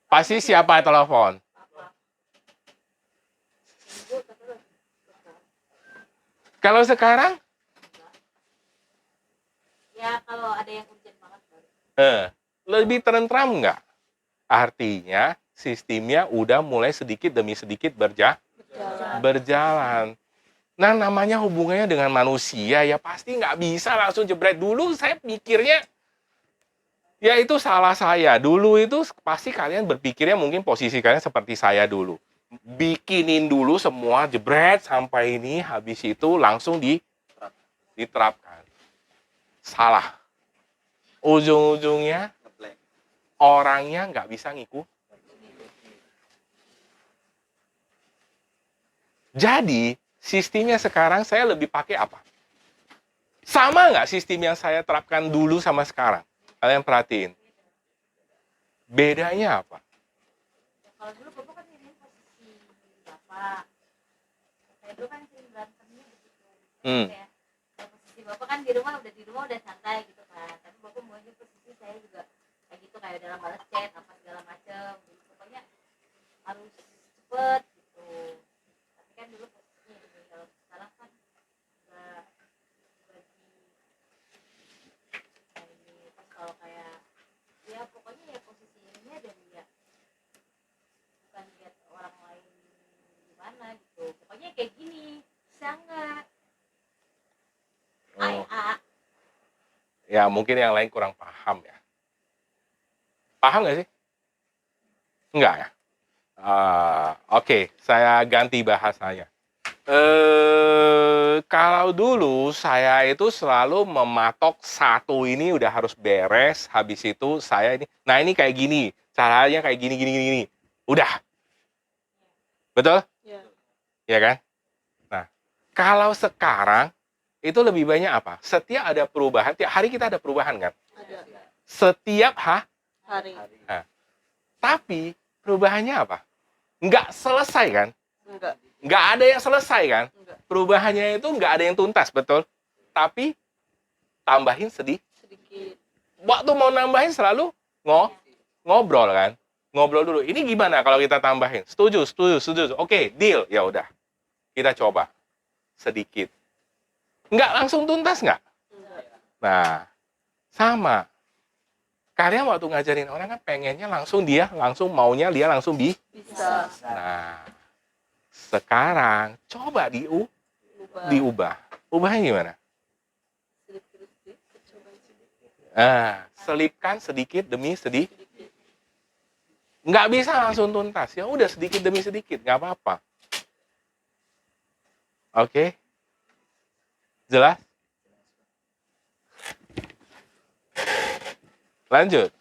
Masih WA. siapa telepon? Apa? Ibu terus. Kalau sekarang, Ya kalau ada yang urgent banget baru. lebih tentram nggak? Artinya sistemnya udah mulai sedikit demi sedikit berjalan. Nah, namanya hubungannya dengan manusia ya pasti nggak bisa langsung jebret. Dulu saya pikirnya, ya itu salah saya. Dulu itu pasti kalian berpikirnya mungkin posisi kalian seperti saya dulu. Bikinin dulu semua jebret sampai ini, habis itu langsung diterapkan. Salah. Ujung-ujungnya Ngeblank. orangnya nggak bisa ngikut. Jadi, sistemnya sekarang saya lebih pakai apa? Sama nggak sistem yang saya terapkan dulu sama sekarang? Kalian perhatiin. Bedanya apa? Ya, kalau dulu bapak kan ini posisi bapak. Saya dulu kan sering berantemnya begitu. Ya. Kalau posisi bapak kan di rumah udah santai gitu kan. Tapi bapak maunya posisi saya juga kayak gitu, kayak dalam balas chat apa segala macem. Gitu. Pokoknya harus cepet gitu. Tapi kan dulu posisinya gitu. Kalau sekarang kan nggak bagi ini. Terus kalau kayak ya pokoknya ya posisi ininya dan ya bukan lihat orang lain gimana gitu, pokoknya kayak gini sangat Ya, mungkin yang lain kurang paham ya. Paham nggak sih? Enggak ya? Oke, saya ganti bahasanya. Kalau dulu saya itu selalu mematok satu ini udah harus beres, habis itu saya ini, nah ini kayak gini, caranya kayak gini. Udah. Betul? ya. Ya kan? Nah, kalau sekarang itu lebih banyak apa? Setiap ada perubahan, tiap hari kita ada perubahan kan? Ada Setiap hari tapi perubahannya apa? Nggak selesai kan? enggak Nggak ada yang selesai kan? enggak Perubahannya itu nggak ada yang tuntas, betul? Tapi tambahin sedikit waktu mau nambahin selalu ngobrol kan? Ngobrol dulu. Ini gimana kalau kita tambahin? Setuju. Oke, deal. Ya udah. Kita coba. Sedikit. Nggak langsung tuntas nggak? enggak Nah, sama. Kalian waktu ngajarin orang kan pengennya langsung maunya dia langsung bisa Nah, sekarang coba ubah diubah. Ubahnya gimana? sedikit coba sedikit Selipkan sedikit demi sedikit. Nggak bisa langsung tuntas. Ya udah sedikit demi sedikit, nggak apa-apa. Oke? Jelas? Lanjut.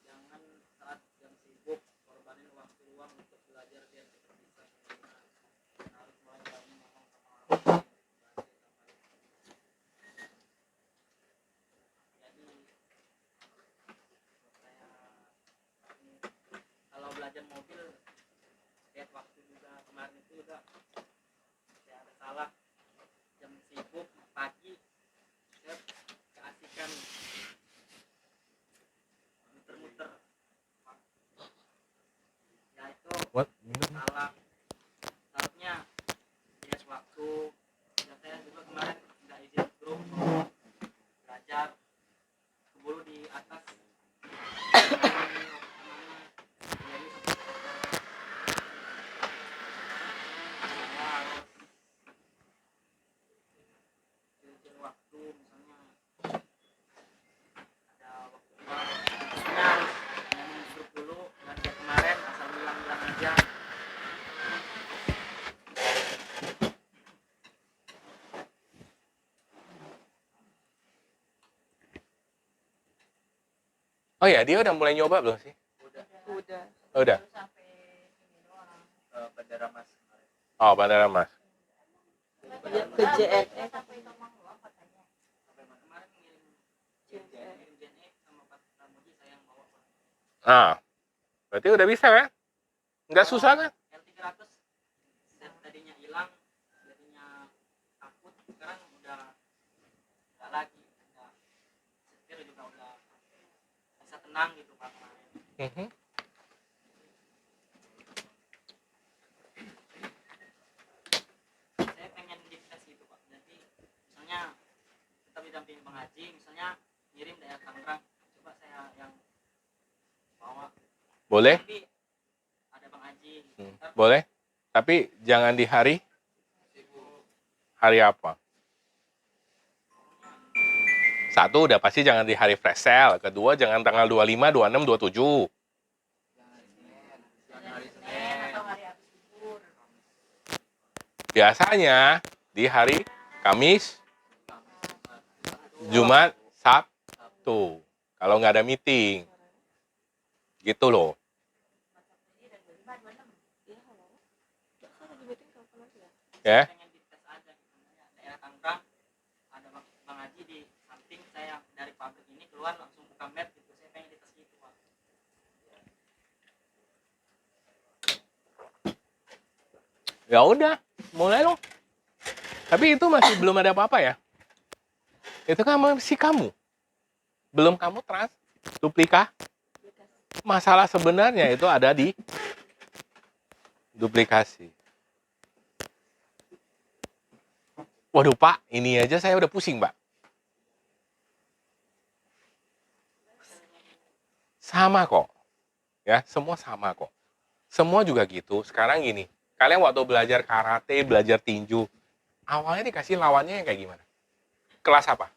Jangan saat jam sibuk korbanin waktu luang untuk belajar biar cepat bisa sempurna. Harus mulai dari ngomong sama orang lain. Jadi saya kalau belajar mobil lihat waktu juga kemarin itu juga saya ada salah jam sibuk pagi saya keasikan muter-muter ya itu What? Minum. salah seharusnya lihat waktu ya saya juga kemarin nggak izin grup belajar keburu di atas ciri-ciri waktu misalnya ada waktu luang harusnya ngomong grup dulu dan kayak kemarin asal bilang-bilang aja. Oh ya, dia udah mulai nyoba belum sih? Udah Oh, udah. Baru sampai sini doang. Bandara Mas kemarin. Oh, Bandara Mas. Iya, ke JNE. Sampai Tomang doang katanya. Kemarin ngirim JNE. JNE sama Pak Pramuji saya yang bawa Pak. Ah, berarti udah bisa kan? Nggak susah kan? L300 tadinya hilang jadinya takut sekarang udah nggak lagi udah setir juga udah bisa tenang gitu Pak kemarin. Mhm. Saya pengen dites gitu Pak, jadi misalnya kita didampingi Bang Haji misalnya ngirim daerah Tangerang coba saya yang bawa Boleh? tapi ada Bang Haji ntar Boleh. Tapi jangan di hari apa? Satu, udah pasti jangan di hari flash sale. Kedua, jangan tanggal 25, 26, 27. Hari Senin atau hari habis libur. Biasanya di hari Kamis, Jumat, Sabtu. Kalau nggak ada meeting. Gitu loh. Ini ada 25, 26. Iya, halo. Saya lagi meeting kapan lagi ya? Ya. pengen dites aja gitu daerah Tangerang ada Bang Haji di samping saya dari pabrik ini keluar langsung buka map gitu saya pengen dites gitu Pak. Ya udah, mulai loh. Tapi itu masih belum ada apa-apa ya. Itu kan masih kamu. Belum kamu duplikasi. Masalah sebenarnya itu ada di duplikasi. Waduh Pak, ini aja saya udah pusing Pak. Sama kok. Ya, semua sama kok. Semua juga gitu. Sekarang gini, kalian waktu belajar karate, belajar tinju, awalnya dikasih lawannya yang kayak gimana? Kelas apa?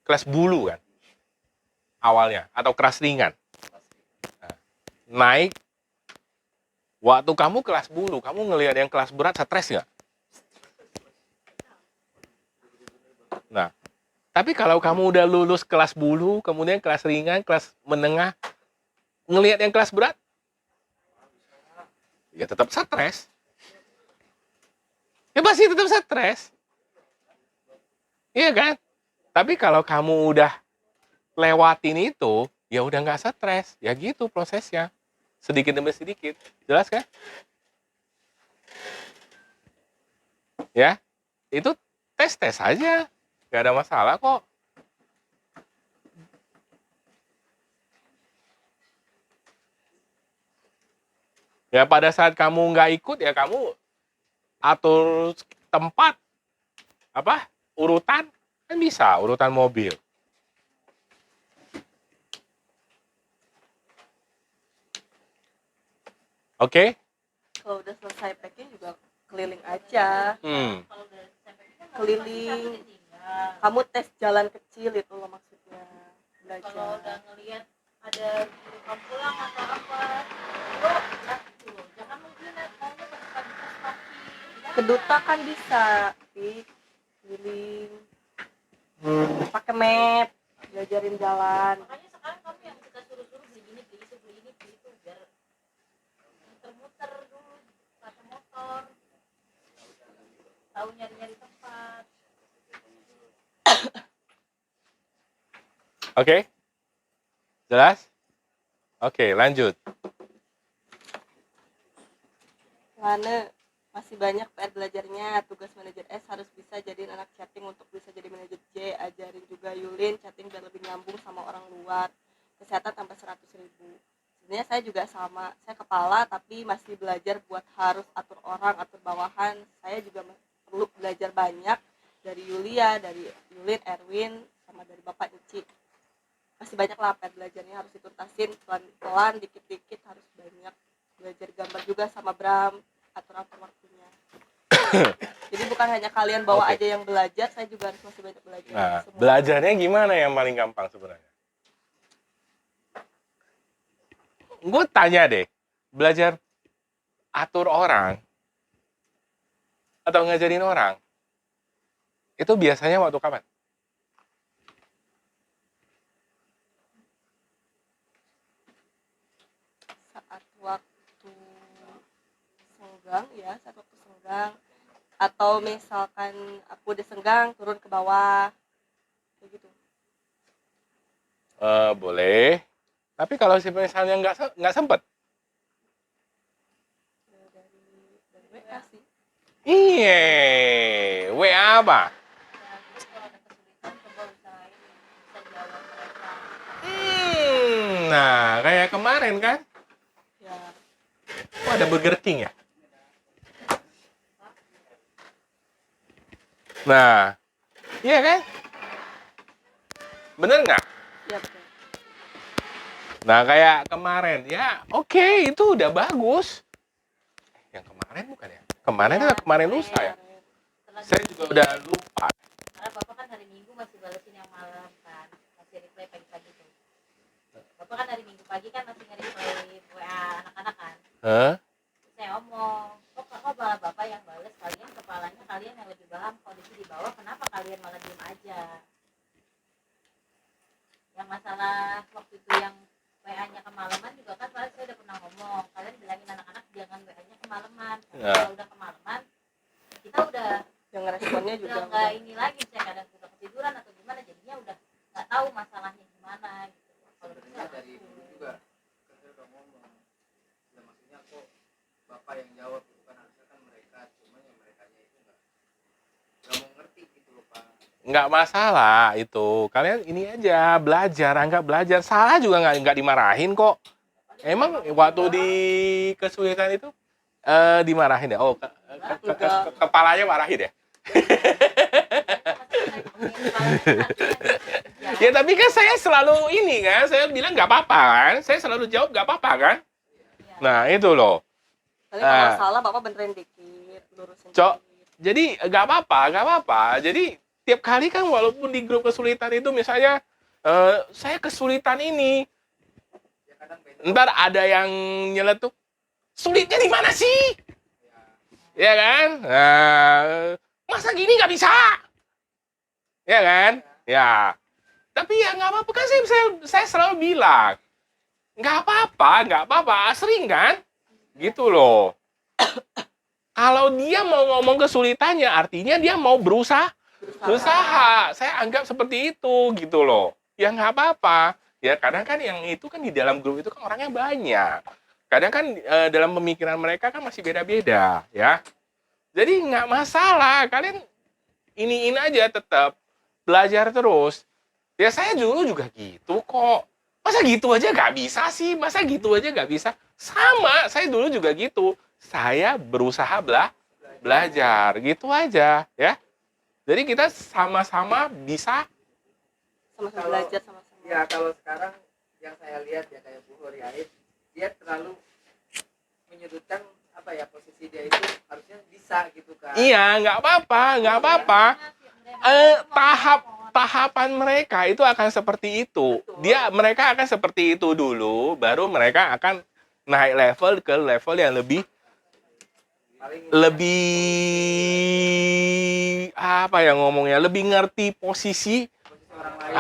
Kelas bulu kan? Awalnya. Atau kelas ringan? Nah, naik. Waktu kamu kelas bulu, kamu ngelihat yang kelas berat, stres nggak? Nah, tapi kalau kamu udah lulus kelas bulu, kemudian kelas ringan, kelas menengah, ngelihat yang kelas berat, ya tetap stres. Ya pasti tetap stres. Iya kan? Tapi kalau kamu udah lewatin itu, ya udah nggak stres. Ya gitu prosesnya. Sedikit demi sedikit. Jelas kan? Ya, itu tes-tes aja. Nggak ada masalah kok. Ya pada saat kamu nggak ikut, ya kamu atur tempat, apa, urutan, kan bisa, urutan mobil. Oke? Kalau udah selesai packing juga keliling aja. Kalau udah sampai kita nggak Keliling. bisa ditinggal. Kamu tes jalan kecil itu loh maksudnya. Kalau udah Belajar. ngelihat ada kamu pulang atau apa, lo jangan mungkin maunya pagi-pagi pas kaki. Ke duta kan bisa pakai map, diajarin jalan. Makanya sekarang kamu yang suka suruh-suruh beli ini beli itu beli ini beli itu biar muter-muter dulu pakai motor, tahu nyari-nyari tempat. Oke? Jelas? Oke, lanjut. Mana masih banyak PR belajarnya. Tugas manajer S harus bisa jadiin anak chatting untuk bisa jadi manajer J. Ajarin juga Yulin chatting biar lebih nyambung sama orang luar. Kesehatan tambah 100.000. Sebenarnya saya juga sama. Saya kepala tapi masih belajar buat harus atur orang, atur bawahan. Saya juga perlu belajar banyak dari Yulia, dari Yulin, Erwin, sama dari Bapak Ici. Masih banyak lah PR belajarnya, harus dituntasin pelan-pelan, dikit-dikit, harus banyak. Belajar gambar juga sama Bram, atur-atur waktunya. Jadi bukan hanya kalian bawa Oke. aja yang belajar, saya juga harus masih banyak belajar. Nah, Semua. belajarnya gimana yang paling gampang sebenarnya? Gue tanya deh, belajar atur orang atau ngajarin orang, itu biasanya waktu kapan? Saat waktu senggang ya, saat waktu senggang. Atau misalkan aku udah senggang, turun ke bawah. Kayak gitu. Boleh. Tapi kalau misalnya nggak sempet, Ya, dari WA sih. iya, WA apa? Ya, terus kalau ada kesulitan coba usahain bisa jawab mereka. Nah, kayak kemarin kan, Ya, kok ada Burger King ya? Nah, iya kan? Bener nggak? ya betul. Nah, kayak kemarin, ya oke, itu udah bagus. Yang kemarin bukan ya? Kemarin itu kemarin lusa ya? Setelah Saya juga udah lupa. karena bapak kan hari Minggu masih balesin yang malam kan, masih reply pagi-pagi tuh. Bapak kan hari Minggu pagi kan masih nge-reply WA anak-anak kan. Hah? Saya omong, kok malah bapak yang bales, kalian kepalanya kalian yang lebih paham kondisi di bawah, kenapa kalian malah diem aja? Yang masalah waktu itu yang WA-nya kemalaman juga kan saya udah pernah ngomong, kalian bilangin anak-anak jangan WA-nya kemalaman, karena Ya. kalau udah kemalaman kita udah Yang responnya juga udah nggak ini lagi, saya kadang suka ketiduran atau gimana, jadinya udah nggak tahu masalahnya gimana gitu. Kalau bisa Sebenarnya dari dulu langsung. juga kan saya udah ngomong, ya maksudnya kok bapak yang jawab itu kan harusnya kan mereka, cuma yang merekanya itu nggak mau ngerti gitu loh pak. Nggak masalah itu. Kalian ini aja, belajar, anggap belajar. Salah juga nggak dimarahin kok. Emang waktu di kesulitan itu dimarahin ya? Oh, kepalanya marahin ya? Ya tapi kan saya selalu ini kan, saya bilang nggak apa-apa kan, saya selalu jawab nggak apa-apa kan. Nah itu loh. Tapi kalau Ah. salah bapak benerin dikit, lurusin Cok. dikit. Jadi nggak apa-apa. Jadi tiap kali kan walaupun di grup kesulitan itu misalnya saya kesulitan ini, Ya kadang beda. ntar ada yang nyeletuk, sulitnya di mana sih? Ya kan? Nah, masa gini nggak bisa? Ya kan? Ya. Tapi ya nggak apa-apa kan saya selalu bilang, nggak apa-apa, sering kan? Gitu loh. Kalau dia mau ngomong kesulitannya, artinya dia mau berusaha. Saya anggap seperti itu gitu loh. Ya nggak apa-apa. Ya kadang kan yang itu kan di dalam grup itu kan orangnya banyak. Kadang kan dalam pemikiran mereka kan masih beda-beda ya. Jadi nggak masalah. Kalian iniin aja tetap belajar terus. Ya saya dulu juga gitu kok. Masa gitu aja nggak bisa sih? Masa gitu aja nggak bisa? Sama, saya dulu juga gitu. Saya berusaha belajar gitu aja ya. Jadi kita sama-sama bisa. Sama-sama Kalau- belajar sama-sama. Ya kalau sekarang yang saya lihat ya kayak Bu Horiaid, dia terlalu menyudutkan apa ya, posisi dia itu harusnya bisa gitu kan. Iya, nggak apa-apa. Tahapan mereka itu akan seperti itu. Mereka akan seperti itu dulu, baru mereka akan naik level ke level yang lebih Paling apa ya ngomongnya, lebih ngerti posisi orang lain.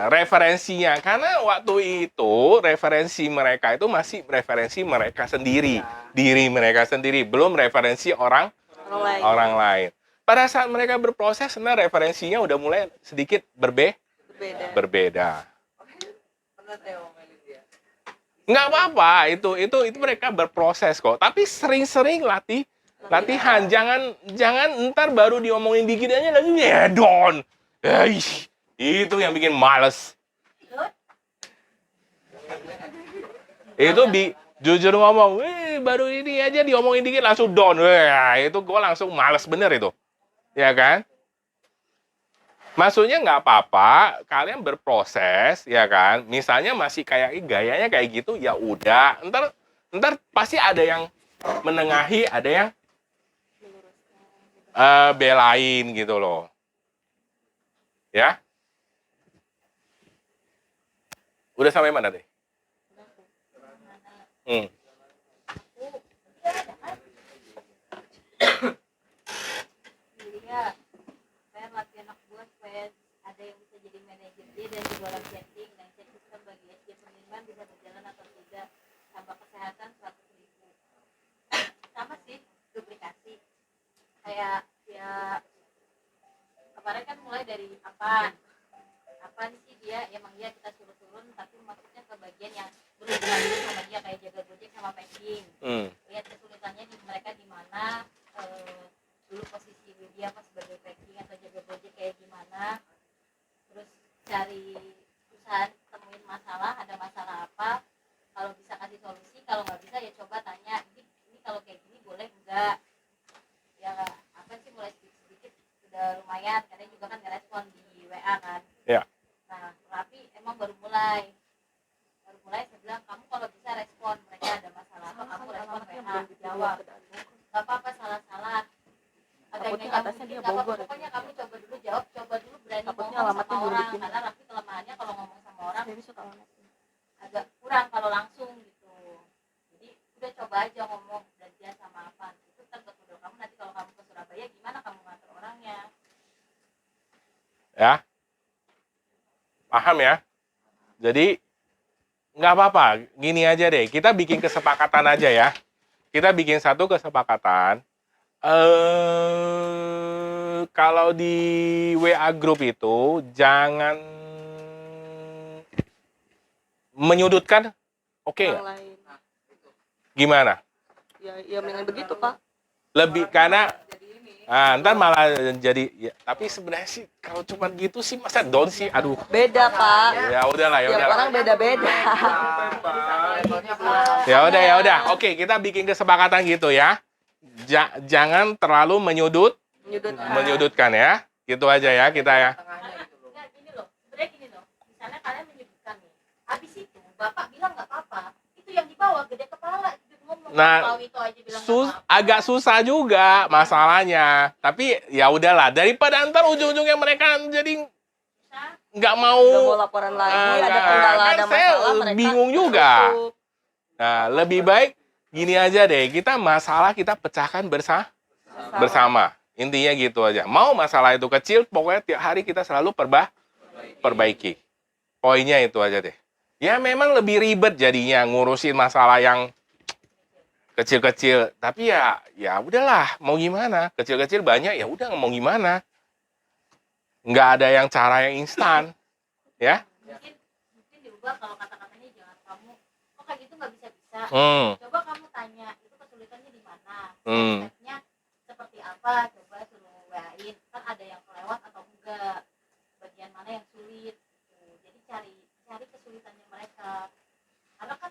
Referensinya. Karena waktu itu referensi mereka itu masih referensi mereka sendiri. Diri mereka sendiri. Belum referensi orang lain. orang lain. Pada saat mereka berproses, sebenarnya referensinya udah mulai sedikit berbeda. Pernah saya omelin dia. Nggak apa-apa, itu mereka berproses kok. Tapi sering-sering latihan. Jangan ntar baru diomongin dikit aja langsung hedon. Itu yang bikin males. Itu jujur ngomong, baru ini aja diomongin dikit langsung down. Itu gue langsung males bener itu. Ya kan? Maksudnya nggak apa-apa, kalian berproses, ya kan? Misalnya masih kayak gayanya kayak gitu, ya udah. Ntar pasti ada yang menengahi, ada yang belain gitu loh. Ya? Udah sampai mana deh? Iya, saya latihan anak buah supaya ada yang bisa jadi manajer dia dan juga orang chatting dan cek sistem bagi SJ pengiriman bisa berjalan atau tidak. Tambah kesehatan 100.000. Sama sih, duplikasi. Kayak ya kemarin kan mulai dari apaan sih dia, emang dia kita suruh turun tapi maksudnya ke bagian yang berhubungan dulu sama dia kayak jaga gojek sama packing. Lihat kesulitannya di mereka di mana, dulu posisi dia pas sebagai packing atau jaga gojek kayak gimana, terus cari usaha, temuin masalah, ada masalah apa, kalau bisa kasih solusi, kalau nggak bisa ya coba tanya ini kalau kayak gini boleh enggak, ya apa sih, mulai sedikit udah lumayan, karena juga kan ngerespon di WA kan. Ya. Nah Rafi emang baru mulai saya bilang, kamu kalau bisa respon, mereka ada masalah apa kamu respon WA, jawab, nggak apa-apa salah agak Takutnya nyambung atasnya dikit, dia nggak apa-apa, Bogor ya. pokoknya kamu coba dulu jawab, coba dulu berani Takutnya ngomong alamatnya sama belum orang, dipindah. karena Rafi kelemahannya kalau ngomong sama orang Saya bisa tahu anaknya. agak kurang kalau langsung gitu. Jadi udah coba aja ngomong gantian sama apa, itu terbetul kamu nanti kalau kamu ke Surabaya gimana kamu ngatur orangnya. Ya. Paham ya? Jadi nggak apa-apa, gini aja deh. Kita bikin kesepakatan aja ya. Kita bikin satu kesepakatan. Kalau di WA group itu jangan menyudutkan. Oke, Orang lain. gimana? Ya mendingan begitu, Pak. Lebih karena Jadi ini ntar malah jadi ya, tapi sebenarnya sih kalau cuma gitu sih masa down sih, aduh. Beda, Pak. Ya udahlah, ya Tiap udahlah. orang beda-beda. levelnya belum. Ya udah. Oke, kita bikin kesepakatan gitu ya. Jangan terlalu menyudutkan ya. Gitu aja ya kita ya. Tengahnya gitu loh. Enggak, gini loh, sebenarnya gini loh, misalnya kalian menyebutkan nih, habis itu bapak bilang nggak apa-apa, itu yang dibawa gede kepala gitu ngomong. Nah, Kalau itu aja bilang nggak apa-apa. agak susah juga masalahnya. Tapi ya udahlah, daripada ntar ujung-ujungnya mereka jadi Susah. nggak mau. Udah mau laporan lagi, ada kendala, kan ada saya masalah, mereka bingung juga. tutup. Nah, lebih baik gini aja deh, kita masalah kita pecahkan bersama. Intinya gitu aja. Mau masalah itu kecil, pokoknya tiap hari kita selalu perbaiki. Poinnya itu aja deh. Ya memang lebih ribet jadinya ngurusin masalah yang kecil-kecil. Tapi ya udahlah, mau gimana? Kecil-kecil banyak, ya udah mau gimana? Nggak ada yang cara yang instan. Ya? Mungkin diubah kalau kata-katanya jangan kamu, kok kayak gitu nggak bisa-bisa. Coba kamu tanya, itu kesulitannya di mana? Stepnya seperti apa? Coba suruh WA-in. Kan ada yang kelewat atau enggak. Bagian mana yang sulit. Gitu. Jadi cari kesulitannya mereka. Karena kan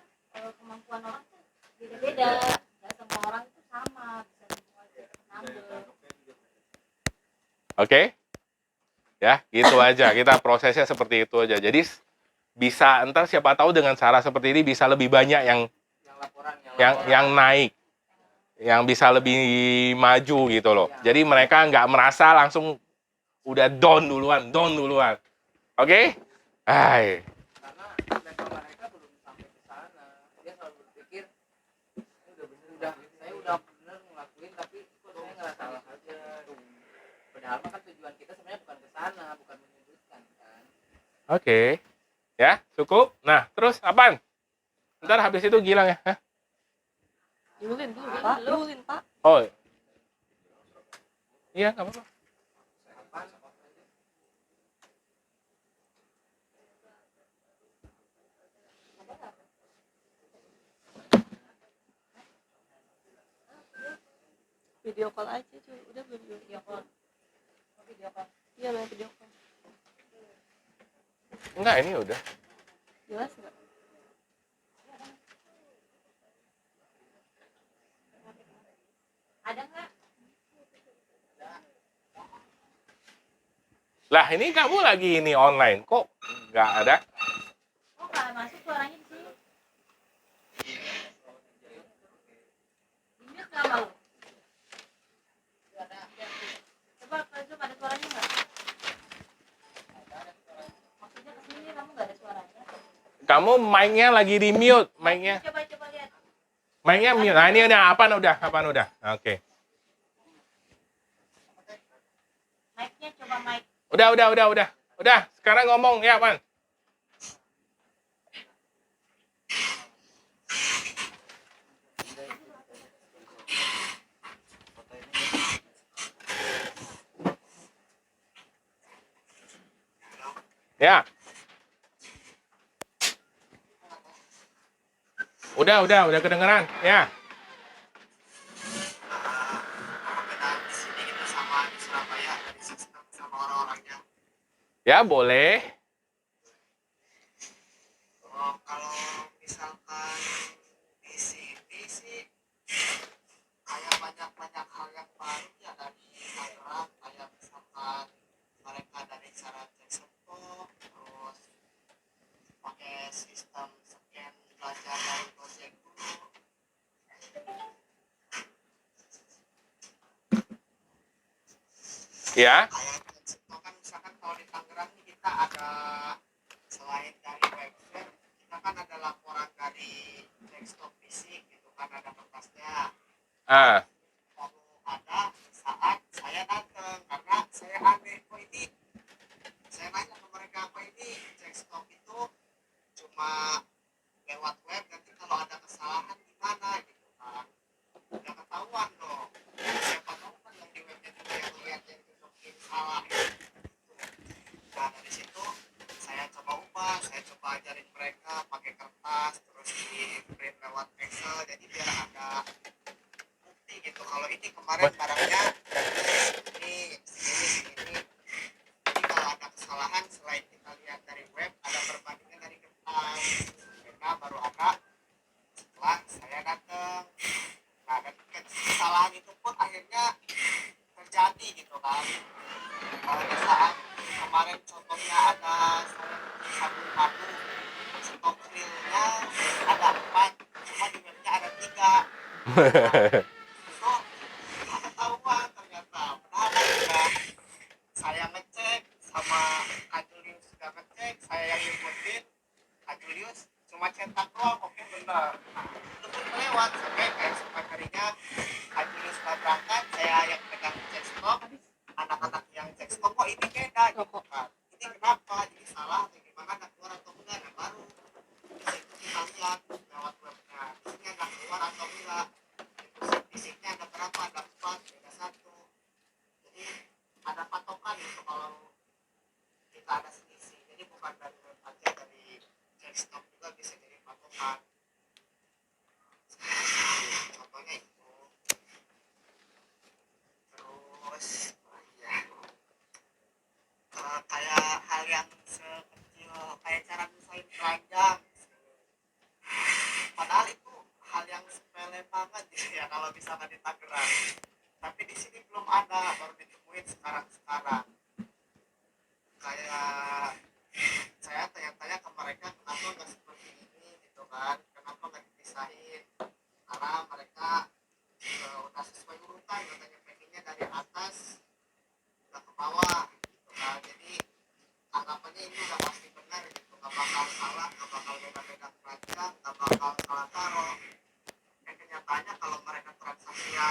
kemampuan orang tuh beda-beda. Nggak semua orang itu sama. Bisa semua nambah. Oke? Ya, gitu aja. Kita prosesnya seperti itu aja. Jadi bisa entar siapa tahu dengan cara seperti ini bisa lebih banyak yang Laporan naik, yang bisa lebih maju gitu loh. Jadi mereka nggak merasa langsung udah down duluan. Oke? Hai. karena level mereka belum sampai ke sana. Dia selalu berpikir ini saya udah bener ngelakuin tapi kok saya ngerasa salah aja. Padahal kan tujuan kita sebenarnya bukan ke sana, bukan menyudutkan kan. Oke. Ya, cukup. Nah, terus apaan? Ntar habis itu Gilang ya. Hah? Yulin dulu Pak, Yulin Pak. Oh. Iya, nggak apa-apa. Video call aja cuy, udah belum Yul? Video call. Video call. Iya main video call. Enggak, ini udah. Jelas nggak? Ada nggak? Lah, ini kamu lagi ini online. Kok nggak ada? Oh nggak masuk suaranya di sini. Di mute nggak mau? Coba ke Zoom ada suaranya nggak? Maksudnya kesini kamu nggak ada suaranya? Kamu mic-nya lagi di mute, mic-nya. Coba lihat. Mic-nya mute. Nah, ini udah apaan udah. Oke. Mic-nya coba mic. Udah. Sekarang ngomong ya, Pan. Ya. Udah kedengeran. Ya. Ya, boleh. Kalau misalkan di sini sih kayak banyak hal yang baru ya dari Tangerang, kayak misalkan mereka dari cara cek spot, terus pakai sistem scan belajar dari Gojek dulu. Ya. Kayak cek spot kan misalkan kalau di Tangerang nih kita ada selain dari website kita kan ada laporan dari desktop fisik gitu kan, ada kertasnya. Ah. Baru ada saat saya datang karena saya aneh, kok ini saya nanya ke mereka, apa ini desktop itu cuma lewat web, nanti kalau ada kesalahan gimana gitu kan, udah ketahuan dong, siapa tahu kan yang di webnya juga yang lihat yang mungkin salah gitu. Nah dari situ saya coba ubah, saya coba ajarin mereka pakai kertas terus di print lewat Excel, jadi biar ada bukti gitu kalau ini kemarin barangnya ini segini. Jadi kalau ada kesalahan selain kita lihat dari web, ada perbandingan dari kertas. Mereka baru ada setelah saya datang. Nah dan kesalahan itu pun akhirnya terjadi gitu kan. Kalau di saat kemarin contohnya ada saya bikin satu madu, stok realnya ada 4, cuma di webnya ada 3. Itu ketahuan ternyata. Padahal kan udah saya ngecek sama Kak Julius juga ngecek, saya yang ngikutin, Kak Julius cuma cetak doang, oke benar. Itu pun lewat sampai keesokan harinya Kak Julius nggak berangkat, saya yang pegang cek stok, anak-anak yang cek stok kok ini beda gitu kan. Ini kenapa? Jadi salah atau gimana, nggak keluar atau enggak? Nah baru di situ kita lihat lewat webnya, ini nggak keluar atau enggak. Fisiknya ada berapa, ada 4, beda 1. Jadi ada patokan gitu kalau kita ada selisih, jadi bukan dari web aja, dari desktop juga bisa jadi patokan. Contohnya itu. Terus ya kayak hal yang sekecil kayak cara misahin keranjang, padahal itu hal yang sepele banget gitu ya kalau misalkan di Tangerang, tapi di sini belum ada, baru ditemuin sekarang kayak saya tanya-tanya ke mereka kenapa nggak seperti ini gitu kan, kenapa nggak dipisahin, karena mereka udah sesuai urutan katanya, pengennya dari atas udah ke bawah gitu kan, jadi anggapannya ini udah pasti benar gitu, nggak bakal salah, nggak bakal beda-beda keranjang, nggak bakal salah taruh. Kenyataannya kalau mereka transaksinya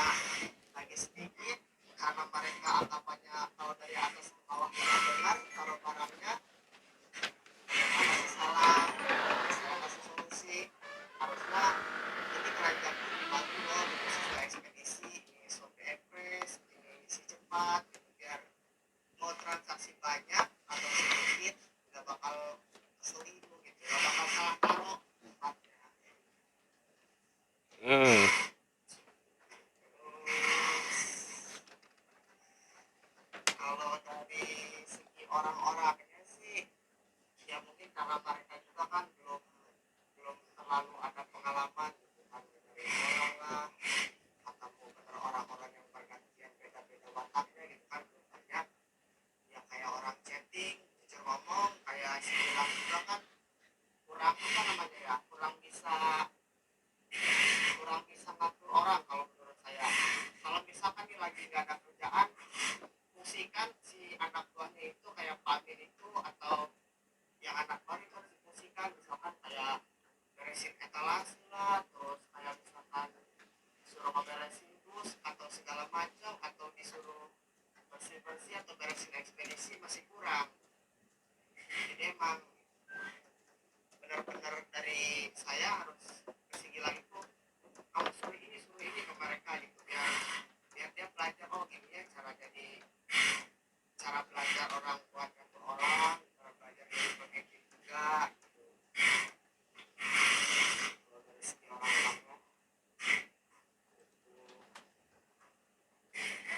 lagi sedikit karena mereka anggapannya kalau dari atas ke bawah benar taruh barangnya, etalase lah, terus kayak misalkan disuruh ngeberesin dus atau segala macam, atau disuruh bersih-bersih atau beresin ekspedisi masih kurang. Jadi emang benar-benar dari saya harus kasih Gilang itu, kamu suruh ini ke mereka gitu, biar dia belajar, oh gini ya cara belajar orang buat ngatur orang, cara belajar dari pemimpin juga gitu. Kalau dari segi orang-orangnya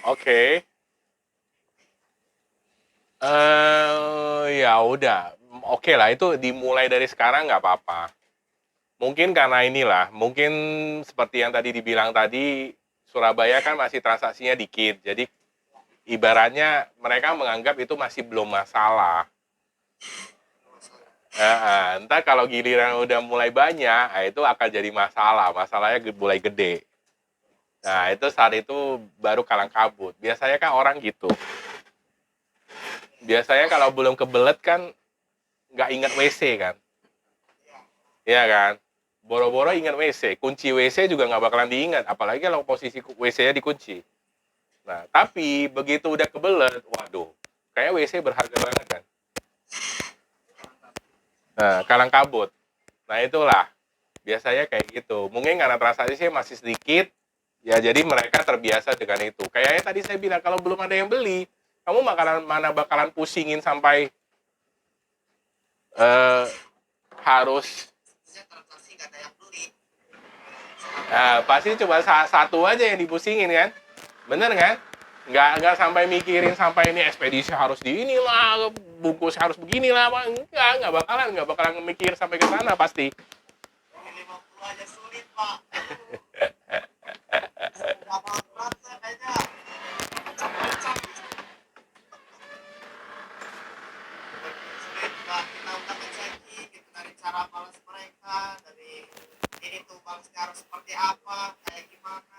Oke. Ya udah. Oke lah, itu dimulai dari sekarang nggak apa-apa. Mungkin karena inilah, mungkin seperti yang tadi dibilang tadi, Surabaya kan masih transaksinya dikit. Jadi ibaratnya mereka menganggap itu masih belum masalah. Entah kalau giliran udah mulai banyak, itu akan jadi masalah. Masalahnya mulai gede. Nah, itu saat itu baru kalang kabut. Biasanya kan orang gitu. Biasanya kalau belum kebelet kan nggak ingat WC kan. Iya kan? Boro-boro ingat WC. Kunci WC juga nggak bakalan diingat. Apalagi kalau posisi WC-nya dikunci. Nah, tapi begitu udah kebelet, waduh. Kayak WC berharga banget kan. Nah, kalang kabut. Nah, itulah. Biasanya kayak gitu. Mungkin karena transaksinya masih sedikit, ya jadi mereka terbiasa dengan itu. Kayaknya tadi saya bilang, kalau belum ada yang beli, kamu bakalan pusingin sampai harus transaksi nggak ada yang beli. pasti cuma satu aja yang dipusingin kan, bener kan? Nggak sampai mikirin sampai ini ekspedisi harus di inilah, bungkus harus beginilah, nggak bakalan mikir sampai ke sana pasti. 50 aja sulit pak. Berapa berat kayaknya. Sulit pak, kita udah ngeceki gitu dari cara balas mereka, dari ini tuh balasnya harus seperti apa, kayak gimana.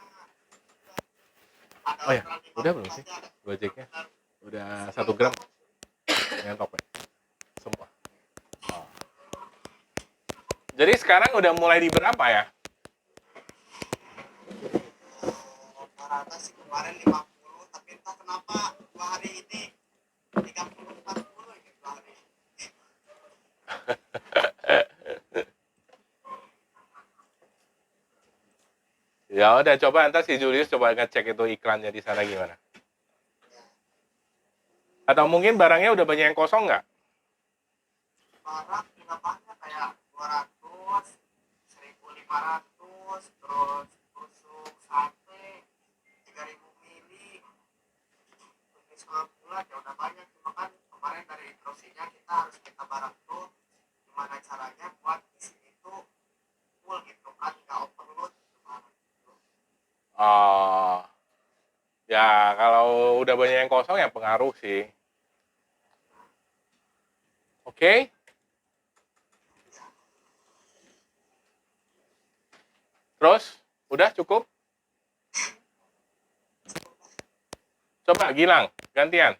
Ada Oh ya, orderan 50 udah belum sih? aja, Gojeknya benar. udah 1 gram nyentok ya semua. Oh. Jadi sekarang udah mulai di berapa ya? Rata-rata sih kemarin 50, tapi entah kenapa 2 hari ini 30-40 gitu 2 hari. Ya udah, coba ntar si Julius coba ngecek itu iklannya di sana gimana. Atau mungkin barangnya udah banyak yang kosong nggak? Barang juga banyak kayak 200, 1.500, terus tusuk sate 3.000 mili, mungkin setengah bulan ya udah banyak. Cuma kan kemarin dari instruksinya kita harus minta barang tuh gimana caranya buat isi itu full gitu kan, nggak overload kemarin gitu. Oh, ya kalau udah banyak yang kosong ya pengaruh sih. Oke? Terus, udah cukup? Coba Gilang, gantian.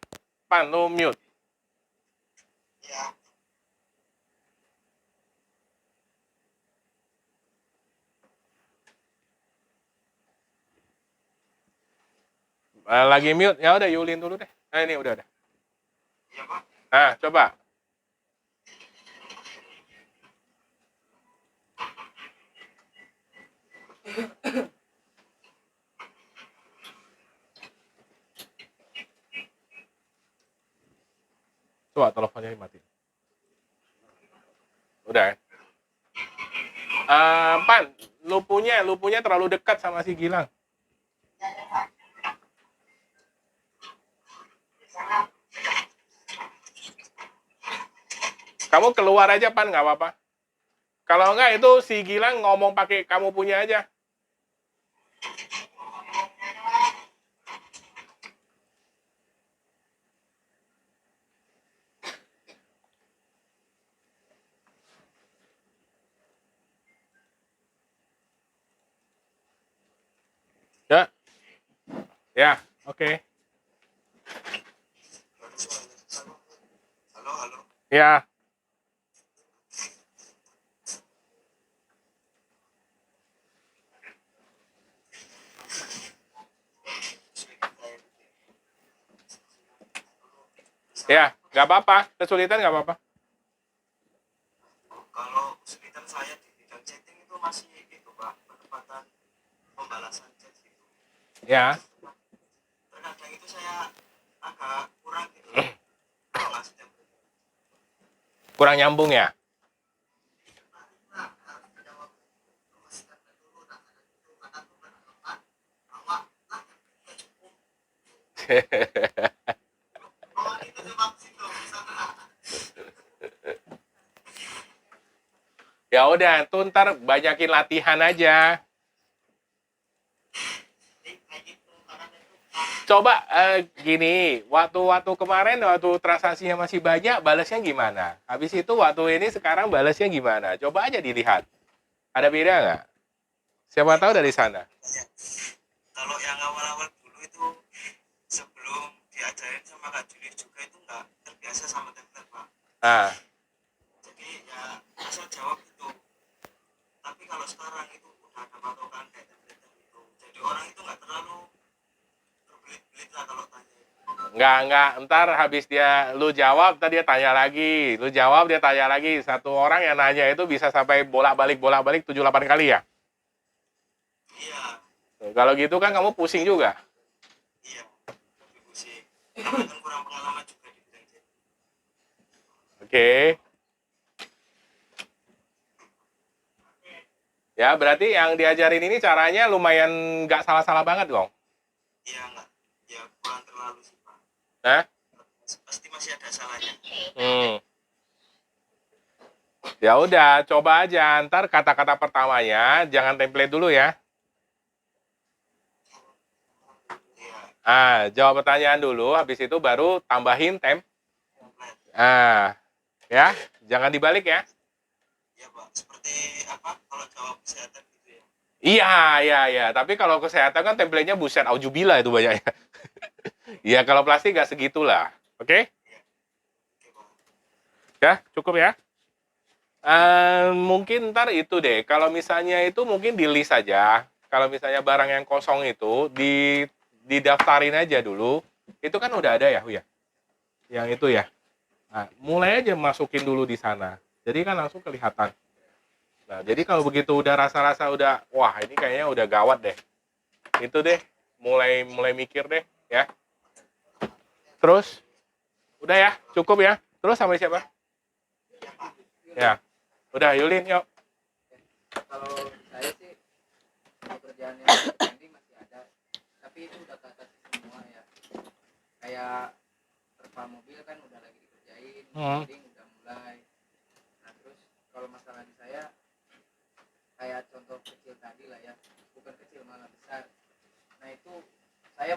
Pan, lu mute. Ya, Lagi mute, ya udah Yulin dulu deh. Nah ini udah ada. iya pak. Nah, coba. Coba teleponnya dimatiin. Udah ya? Pan, lu punya terlalu dekat sama si Gilang. Kamu keluar aja, Pan, nggak apa-apa. Kalau enggak, itu si Gilang ngomong pakai kamu punya aja. Ya, ya, oke. Halo, halo. Ya, Ya, nggak apa-apa. Kesulitan nggak apa-apa. Kalau kesulitan saya di bidang chatting itu masih itu Pak, penempatan pembalasan chat gitu. Ya. Terkadang itu saya agak kurang gitu loh. Kalau ngasih template. Kurang nyambung ya? Nah, harus dijawab ngasih template dulu. Nah, itu kata bukan tempat. Awak lah yang cukup. Oh, itu coba situ bisa nggak? Ya udah, tuh ntar banyakin latihan aja. Kayak gitu karena itu Coba gini, waktu kemarin waktu transaksinya masih banyak, balasnya gimana? Habis itu waktu ini sekarang balasnya gimana? Coba aja dilihat. Ada beda nggak? Siapa tahu dari sana. kalau yang awal-awal dulu itu sebelum diajarin sama Kak Juli juga itu nggak terbiasa sama template Pak. Ah, Jadi ya asal jawab itu. Tapi kalau sekarang itu udah ada patokan kayak template itu. Jadi orang itu nggak terlalu berbelit-belit lah kalau tanya. nggak. Ntar habis lu jawab, tadi dia tanya lagi. Lu jawab, dia tanya lagi. Satu orang yang nanya itu bisa sampai bolak-balik 7-8 kali ya? Iya, Kalau gitu kan kamu pusing juga. iya. Lebih pusing. Karena kan kurang pengalaman juga di bidang chat. Oke. Ya, berarti yang diajarin ini caranya lumayan nggak salah-salah banget dong. Iya nggak, ya kurang terlalu sih Pak. Hah? Pasti masih ada salahnya. Ya udah, coba aja. Ntar kata-kata pertamanya jangan template dulu ya. Iya, Jawab pertanyaan dulu, habis itu baru tambahin template. Ya, jangan dibalik ya. Iya Pak, seperti apa kalau jawab kesehatan gitu ya. Iya. Tapi kalau kesehatan kan template-nya buset, aujubillah itu banyaknya. Ya, kalau plastik nggak segitulah. Oke? Oke Pak. Ya, cukup ya. Mungkin ntar itu deh. Kalau misalnya itu mungkin di list aja. Kalau misalnya barang yang kosong itu didaftarin aja dulu. Itu kan udah ada ya, Huy, ya. Yang itu ya. Nah, mulai aja masukin dulu di sana. Jadi kan langsung kelihatan. Nah, jadi kalau begitu udah rasa-rasa udah, wah ini kayaknya udah gawat deh. Itu deh, mulai mikir deh, ya. Terus, udah ya, cukup ya. Terus sampai siapa? Ya, udah Yulin, yuk. Kalau saya sih pekerjaan yang pending masih ada, tapi itu udah ke atas semua ya. Kayak terpal mobil kan udah lagi dikerjain, pending udah mulai. Nah terus kalau masalah di saya kayak contoh kecil tadi lah ya, bukan kecil malah besar. Nah itu saya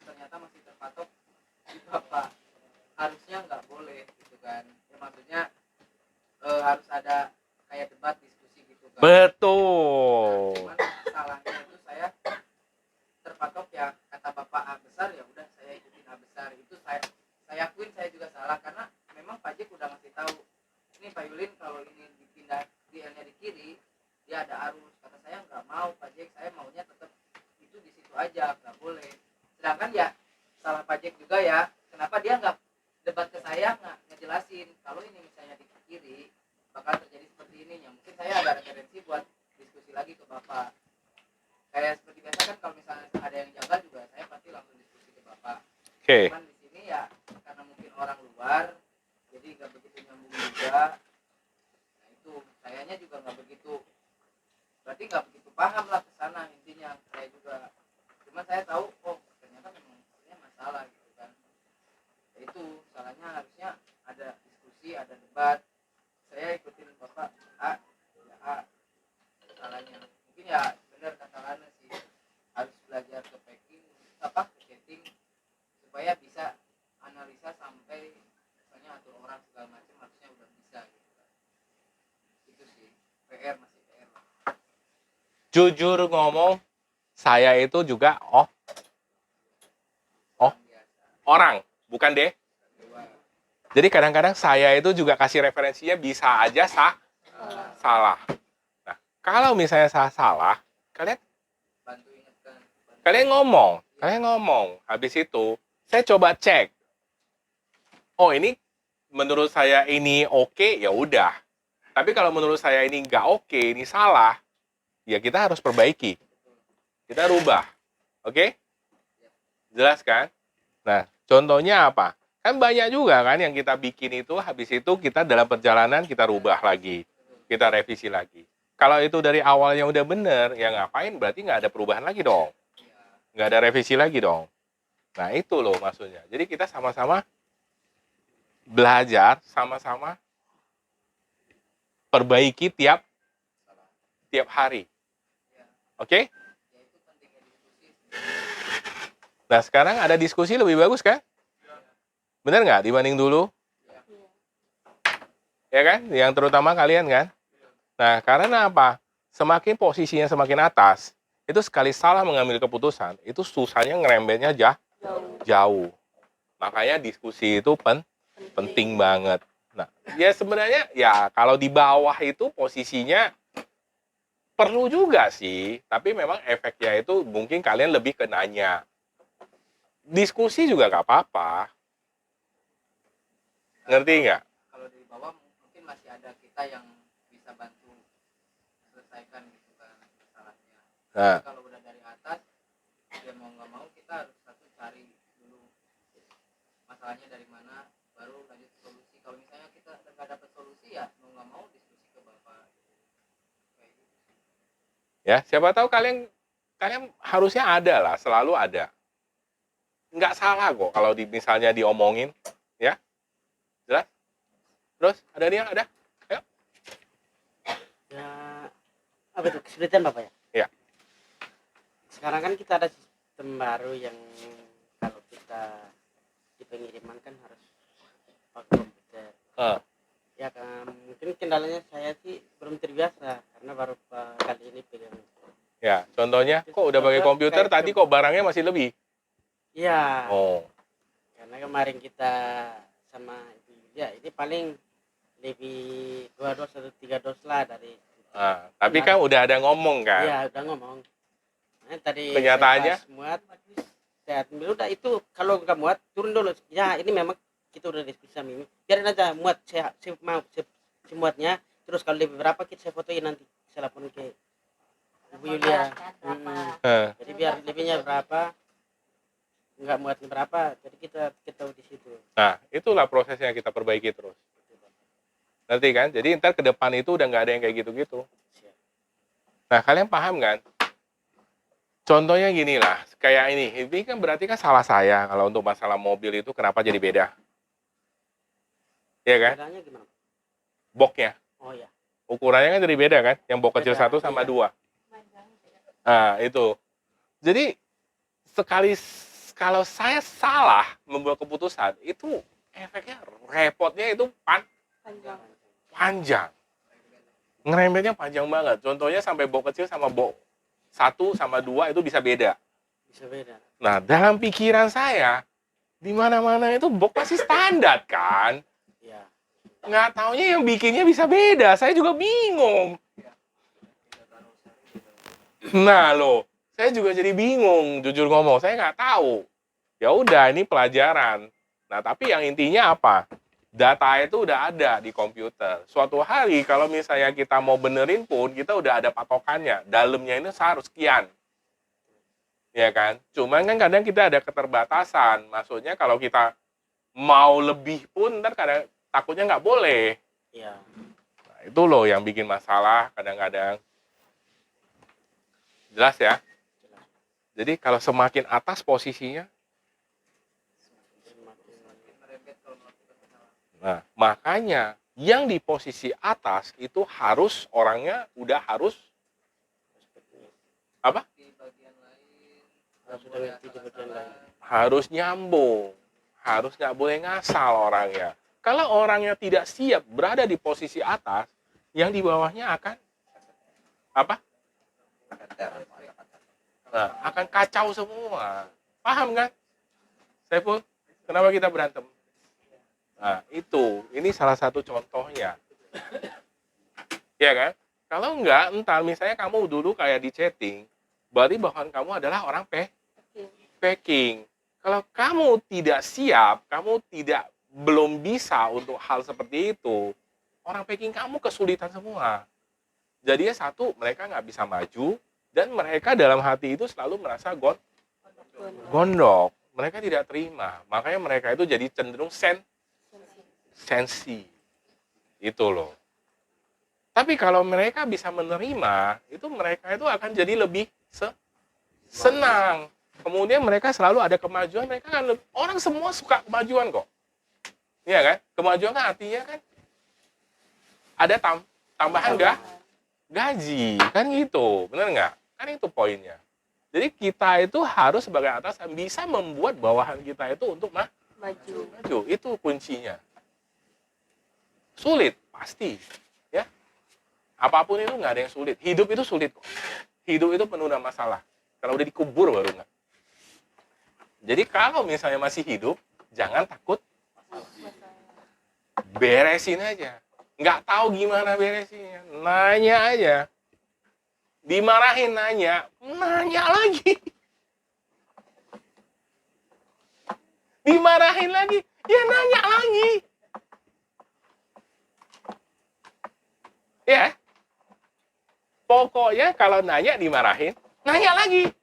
ternyata masih terpatok di bapak, harusnya nggak boleh gitu kan ya, maksudnya harus ada kayak debat diskusi gitu kan. Betul. Cuman salahnya itu saya terpatok ya, kata bapak A besar ya udah saya ikutin A besar. Itu saya akuin saya juga salah, karena memang Pak Jek udah ngasih tahu ini Pak Yulin kalau ini dipindah di L-nya di kiri dia ada arus. Kata saya nggak mau Pak Jek, saya maunya tetap itu di situ aja, nggak boleh. Sedangkan ya salah Pak Jek juga ya, kenapa dia nggak debat ke saya, nggak ngejelasin kalau ini misalnya di kiri bakal terjadi seperti ini ya. Mungkin saya ada referensi buat diskusi lagi ke bapak. Kayak seperti biasa kan kalau misalnya ada yang jaga juga saya pasti langsung diskusi ke bapak. Oke. Cuman di sini ya karena mungkin orang luar jadi nggak begitu nyambung juga. Nah itu sayanya juga nggak begitu, berarti nggak begitu paham lah ke sana intinya. Saya juga cuman saya tahu oh ternyata memang ini masalah gitu kan. Ya itu salahnya, harusnya ada diskusi, ada debat. Saya ikutin bapak A ya A, salahnya mungkin ya benar kata Lana sih, harus belajar ke packing ke chatting supaya bisa analisa sampai misalnya atur orang segala macam, harusnya udah bisa gitu kan. Itu sih PR, masih PR lah. Jujur ngomong, saya itu juga Orang biasa orang, bukan deh. dewa Jadi kadang-kadang saya itu juga kasih referensinya bisa aja salah. Nah, kalau misalnya salah, bantu ingatkan, kalian ngomong. Habis itu, saya coba cek. oh ini menurut saya ini oke, ya udah. Tapi kalau menurut saya ini nggak oke, ini salah, ya kita harus perbaiki. Kita rubah. Oke? Jelas kan? Nah, contohnya apa? Kan banyak juga kan yang kita bikin itu, habis itu kita dalam perjalanan kita rubah lagi. Kita revisi lagi. Kalau itu dari awalnya udah bener, ya ngapain? Berarti nggak ada perubahan lagi dong. Nggak ada revisi lagi dong. Nah, itu loh maksudnya. Jadi kita sama-sama belajar, sama-sama perbaiki tiap hari. Oke? Nah, sekarang ada diskusi lebih bagus kan? Bener nggak dibanding dulu? Ya kan? Yang terutama kalian kan? Nah, karena apa? Semakin posisinya semakin atas, itu sekali salah mengambil keputusan, itu susahnya ngerembetnya jauh. Makanya diskusi itu penting banget. Nah, ya sebenarnya ya kalau di bawah itu posisinya perlu juga sih, tapi memang efeknya itu mungkin kalian lebih ke nanya. Diskusi juga nggak apa-apa. Ngerti nggak? Kalau dari bawah mungkin masih ada kita yang bisa bantu selesaikan gitu kan masalahnya. Nah, Tapi kalau udah dari atas, ya mau nggak mau kita harus satu cari dulu masalahnya dari mana, baru lanjut solusi. Kalau misalnya kita nggak dapat solusi, ya mau nggak mau diskusi ke bapak. Kayak gitu. ya siapa tahu kalian harusnya ada lah, selalu ada. Nggak salah kok kalau misalnya diomongin, ya. Jelas? Terus ada nih, ada? Ayo. Ya, apa itu kesulitan Bapak ya? Iya. Sekarang kan kita ada sistem baru yang kalau kita di pengiriman kan harus pakai komputer. Ya kan, mungkin kendalanya saya sih belum terbiasa karena baru kali ini pegang. Ya, contohnya kok udah pakai komputer, tadi kok barangnya masih lebih? Iya. Oh, Karena kemarin kita sama itu ya ini paling lebih 2 dos atau 3 dos lah dari. tapi kan udah ada ngomong kan? Iya udah ngomong. Nah, tadi Kenyataannya? saya pas muat, saya ambil udah itu kalau nggak muat turun dulu. Ya ini memang kita udah diskusi sama ini. Biarin aja muat saya mau semuatnya. Terus kalau lebih berapa saya fotoin nanti saya laporin ke Ibu Yulia. Jadi biar lebihnya berapa, nggak muatnya berapa, jadi kita tahu di situ. Nah, itulah prosesnya kita perbaiki terus. Ngerti kan? Jadi ntar ke depan itu udah nggak ada yang kayak gitu-gitu. Nah, kalian paham kan? Contohnya gini lah, kayak ini kan berarti kan salah saya kalau untuk masalah mobil itu kenapa jadi beda. Iya kan? Bedanya gimana? Boxnya. Oh ya. Ukurannya kan jadi beda kan? Yang box kecil Beda, 1 sama iya. 2. Nah, itu. Jadi kalau saya salah membuat keputusan, itu efeknya repotnya itu panjang. Ngerembetnya panjang banget. Contohnya sampai box kecil sama box 1 sama 2 itu bisa beda. Bisa beda. Nah, dalam pikiran saya, di mana-mana itu box pasti standar kan? Iya. Nggak taunya yang bikinnya bisa beda. Saya juga bingung. Nah, loh. Saya juga jadi bingung, jujur ngomong. Saya nggak tahu. Ya udah, ini pelajaran. Nah, tapi yang intinya apa? Data itu udah ada di komputer. Suatu hari kalau misalnya kita mau benerin pun, kita udah ada patokannya. Dalamnya ini harus sekian. Ya kan? Cuman kan kadang kita ada keterbatasan. Maksudnya kalau kita mau lebih pun, ntar kadang takutnya nggak boleh. Iya. Nah, itu loh yang bikin masalah kadang-kadang. Jelas ya? Jadi kalau semakin atas posisinya, nah makanya yang di posisi atas itu harus orangnya udah harus apa? Di bagian lain Harus sudah ngerti di bagian lain. Harus nyambung, harus nggak boleh ngasal orangnya. Kalau orangnya tidak siap berada di posisi atas, yang di bawahnya akan apa? Nah, akan kacau semua. Paham kan? Saiful, kenapa kita berantem? Nah, itu. Ini salah satu contohnya. Ya kan? Kalau enggak, entar misalnya kamu dulu kayak di chatting, berarti bawahan kamu adalah orang packing. Kalau kamu tidak siap, kamu tidak belum bisa untuk hal seperti itu, orang packing kamu kesulitan semua. Jadi satu, mereka nggak bisa maju, dan mereka dalam hati itu selalu merasa gondok. Mereka tidak terima. Makanya mereka itu jadi cenderung sensi. Itu loh. Tapi kalau mereka bisa menerima, itu mereka itu akan jadi lebih senang. Kemudian mereka selalu ada kemajuan, mereka kan orang semua suka kemajuan kok. Iya kan? Kemajuan kan artinya kan ada tambahan gaji, kan gitu. Benar nggak? Kan itu poinnya. Jadi kita itu harus sebagai atasan bisa membuat bawahan kita itu untuk maju. Itu kuncinya. Sulit, pasti. Ya. Apapun itu nggak ada yang sulit. Hidup itu sulit kok. Hidup itu penuh dengan masalah. Kalau udah dikubur baru nggak. Jadi kalau misalnya masih hidup, jangan takut. Beresin aja. Nggak tahu gimana beresinnya. Nanya aja. Dimarahin nanya lagi. Dimarahin lagi, ya nanya lagi. Ya. Pokoknya kalau nanya dimarahin, nanya lagi.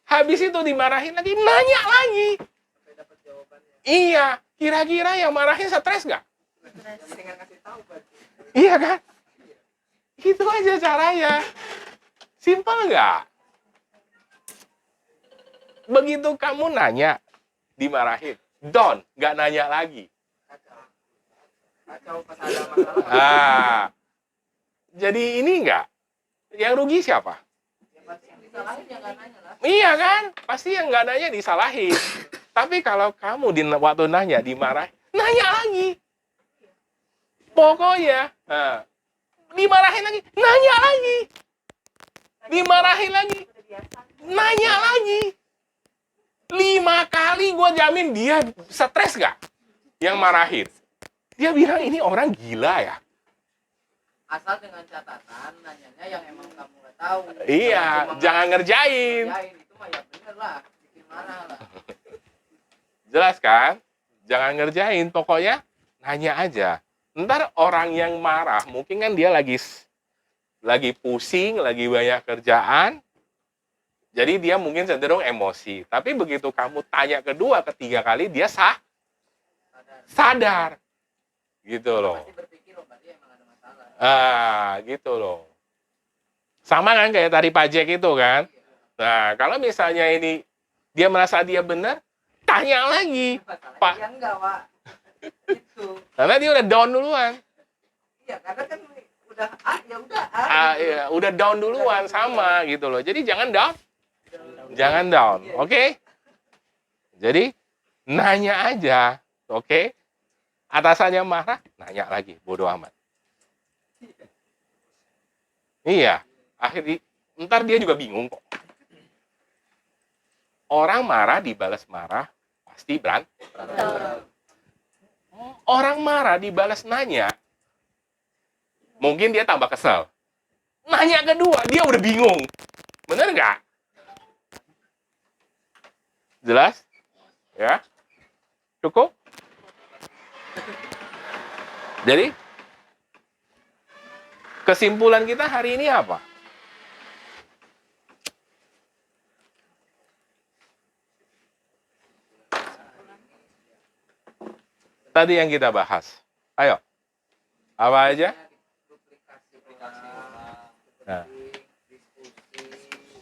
Habis itu dimarahin lagi, nanya lagi. Sampai dapat jawabannya. Iya, kira-kira yang marahin stres nggak? Dengan kasih tahu berarti. Iya kan? Itu aja caranya. Simpel nggak? Begitu kamu nanya, dimarahin. Nggak nanya lagi. Kacau pas ada masalah. Jadi ini nggak? Yang rugi siapa? Yang disalahin ya nggak nanya lah. Iya kan? Pasti yang nggak nanya disalahin. Tapi kalau kamu waktu nanya dimarahin, nanya lagi. Pokoknya, dimarahin lagi, nanya lagi. Dimarahin lagi, nanya lagi. 5 kali gue jamin dia stres gak? Yang marahin. Dia bilang ini orang gila ya. Asal dengan catatan nanyanya yang emang kamu nggak tahu. Iya, jangan ngerjain. Itu mah ya bener lah, bikin marah lah. Jelas kan? Jangan ngerjain, pokoknya nanya aja. Ntar orang yang marah, mungkin kan dia lagi pusing, lagi banyak kerjaan, jadi dia mungkin cenderung emosi. Tapi begitu kamu tanya kedua, ketiga kali, dia sadar. Gitu loh. Pasti berpikir, oh berarti emang ada masalah. Gitu loh. Sama kan kayak tadi pajak itu kan. Nah, kalau misalnya ini dia merasa dia benar, tanya lagi. Pak. Ya enggak, Pak. Itu. Karena dia udah down duluan. Iya, karena kan udah ya udah Iya, udah down duluan sama gitu loh. Jadi jangan down. Jangan down, oke? Jadi nanya aja, oke? Atasannya marah, nanya lagi, bodoh amat. Iya, ntar dia juga bingung kok. Orang marah dibalas marah, pasti berantem. Orang marah dibalas nanya, mungkin dia tambah kesel. Nanya kedua, dia udah bingung. Bener nggak? Jelas? Ya? Cukup? Jadi, kesimpulan kita hari ini apa? Tadi yang kita bahas. Ayo. Apa aja?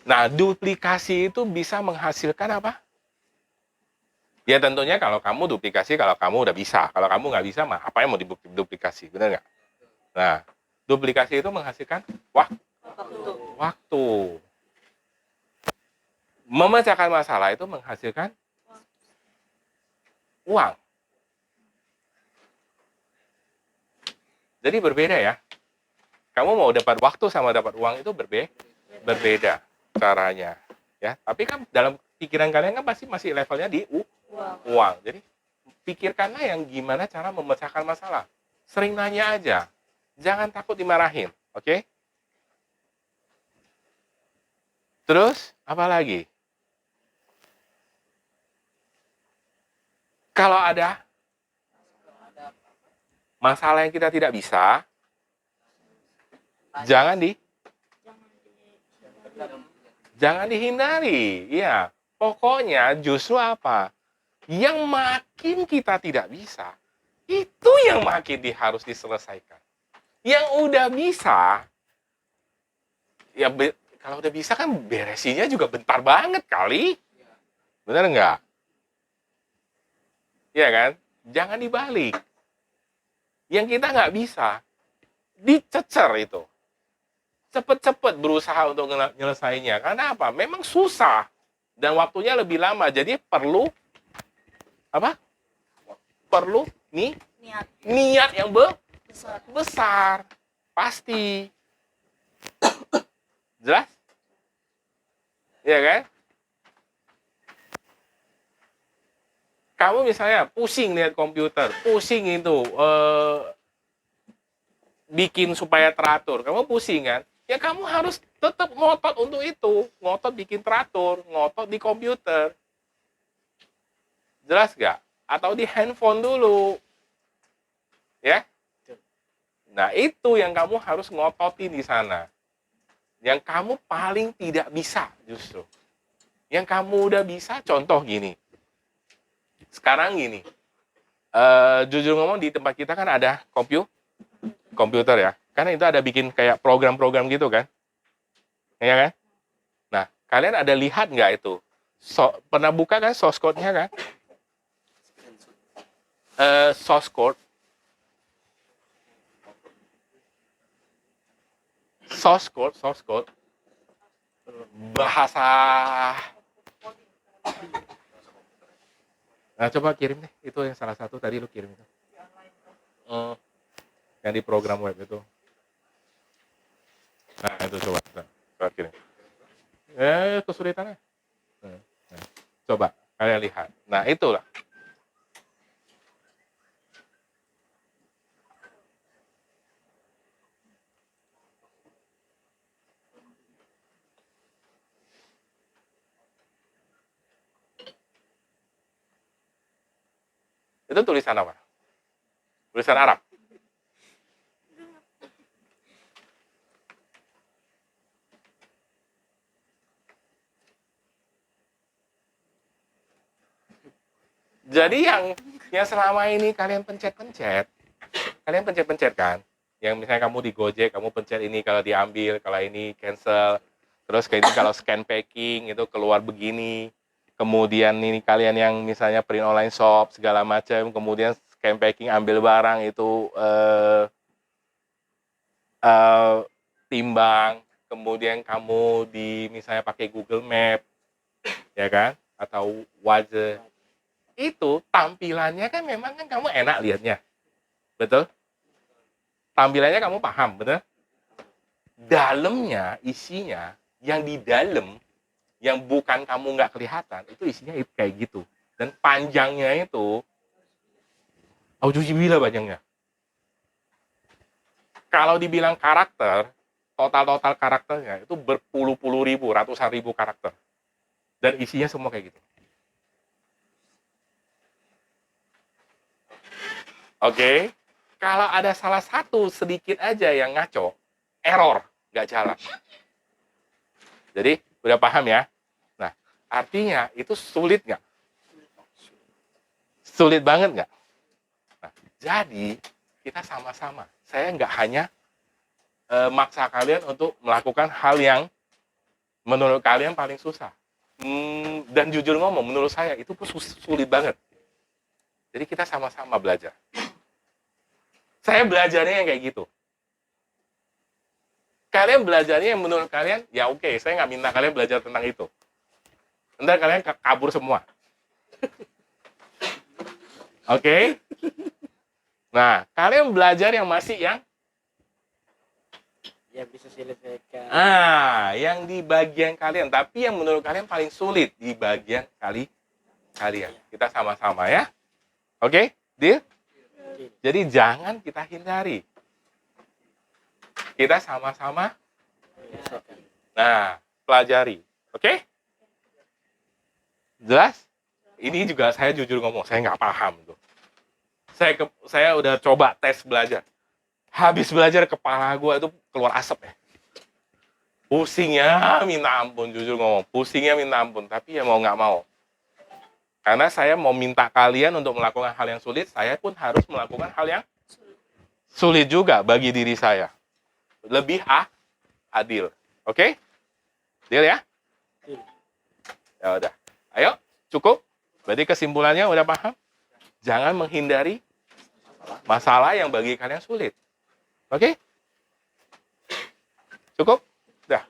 Nah, duplikasi itu bisa menghasilkan apa? Ya tentunya kalau kamu duplikasi, kalau kamu udah bisa. Kalau kamu nggak bisa, mah apa yang mau duplikasi? Benar nggak? Nah, duplikasi itu menghasilkan waktu. Memecahkan masalah itu menghasilkan uang. Jadi berbeda ya. Kamu mau dapat waktu sama dapat uang itu berbeda caranya. Ya, tapi kan dalam pikiran kalian kan pasti masih levelnya di uang. Jadi pikirkanlah yang gimana cara memecahkan masalah. Sering nanya aja. Jangan takut dimarahin, oke? Terus apa lagi? Kalau ada Masalah yang kita tidak bisa, jangan dihindari. Iya, pokoknya justru apa? Yang makin kita tidak bisa, itu yang makin harus diselesaikan. Yang udah bisa, ya kalau udah bisa kan beresinnya juga bentar banget kali. Bener nggak? Iya kan? Jangan dibalik. Yang kita nggak bisa, dicecer itu. Cepet-cepet berusaha untuk nyelesainya. Karena apa? Memang susah. Dan waktunya lebih lama. Jadi perlu apa? Perlu niat yang besar. Pasti. Jelas? Iya kan? Kamu misalnya pusing lihat komputer, pusing itu bikin supaya teratur. Kamu pusing kan? Ya kamu harus tetap ngotot untuk itu. Ngotot bikin teratur, ngotot di komputer. Jelas gak? Atau di handphone dulu. Ya? Nah, itu yang kamu harus ngototin di sana. Yang kamu paling tidak bisa justru. Yang kamu udah bisa, contoh gini. Sekarang gini, jujur ngomong di tempat kita kan ada komputer ya. Karena itu ada bikin kayak program-program gitu kan. Ya kan? Nah, kalian ada lihat nggak itu? Pernah buka kan source code-nya kan? Source code. Bahasa. Nah, coba kirim deh. Itu yang salah satu tadi lu kirim itu. Yang di program web itu. Nah, itu coba kirim. Kesulitannya. Nah, coba kalian lihat. Nah, itulah. Itu tulisan apa? Tulisan Arab. Jadi yang selama ini kalian pencet-pencet kan? Yang misalnya kamu di Gojek, kamu pencet ini kalau diambil, kalau ini cancel. Terus kayak ini kalau scan packing itu keluar begini. Kemudian ini kalian yang misalnya print online shop segala macam, kemudian scan packing ambil barang itu timbang, kemudian kamu di misalnya pakai Google Map, ya kan? Atau Waze. Itu tampilannya kan memang kan kamu enak lihatnya. Betul? Tampilannya kamu paham, betul? Dalamnya, isinya, yang di dalam, yang bukan kamu nggak kelihatan, itu isinya kayak gitu. Dan panjangnya itu, aujubillah panjangnya. Kalau dibilang karakter, total karakternya itu berpuluh-puluh ribu, ratusan ribu karakter. Dan isinya semua kayak gitu. Oke, kalau ada salah satu sedikit aja yang ngaco, error, nggak jalan. Jadi, udah paham ya? Nah, artinya itu sulit nggak? Sulit banget nggak? Nah, jadi, kita sama-sama. Saya nggak hanya maksa kalian untuk melakukan hal yang menurut kalian paling susah. Dan jujur ngomong, menurut saya itu pun sulit banget. Jadi kita sama-sama belajar. Saya belajarnya yang kayak gitu. Kalian belajarnya yang menurut kalian, ya oke, saya nggak minta kalian belajar tentang itu. Ntar kalian kabur semua. Oke? Nah, kalian belajar yang masih yang bisa selesaikan. yang di bagian kalian, tapi yang menurut kalian paling sulit di bagian kalian. Kita sama-sama ya. Oke? Deal? Jadi jangan kita hindari. Kita sama-sama pelajari. Oke? Jelas? Ini juga saya jujur ngomong, saya nggak paham tuh. Saya udah coba tes belajar. Habis belajar kepala gue itu keluar asap ya. Pusingnya minta ampun, jujur ngomong. Pusingnya minta ampun, tapi ya mau nggak mau. Karena saya mau minta kalian untuk melakukan hal yang sulit, saya pun harus melakukan hal yang sulit juga bagi diri saya. Lebih adil. Oke? Deal ya? Ya udah. Ayo, cukup? Berarti kesimpulannya udah paham? Jangan menghindari masalah yang bagi kalian sulit. Oke? Cukup? Dah.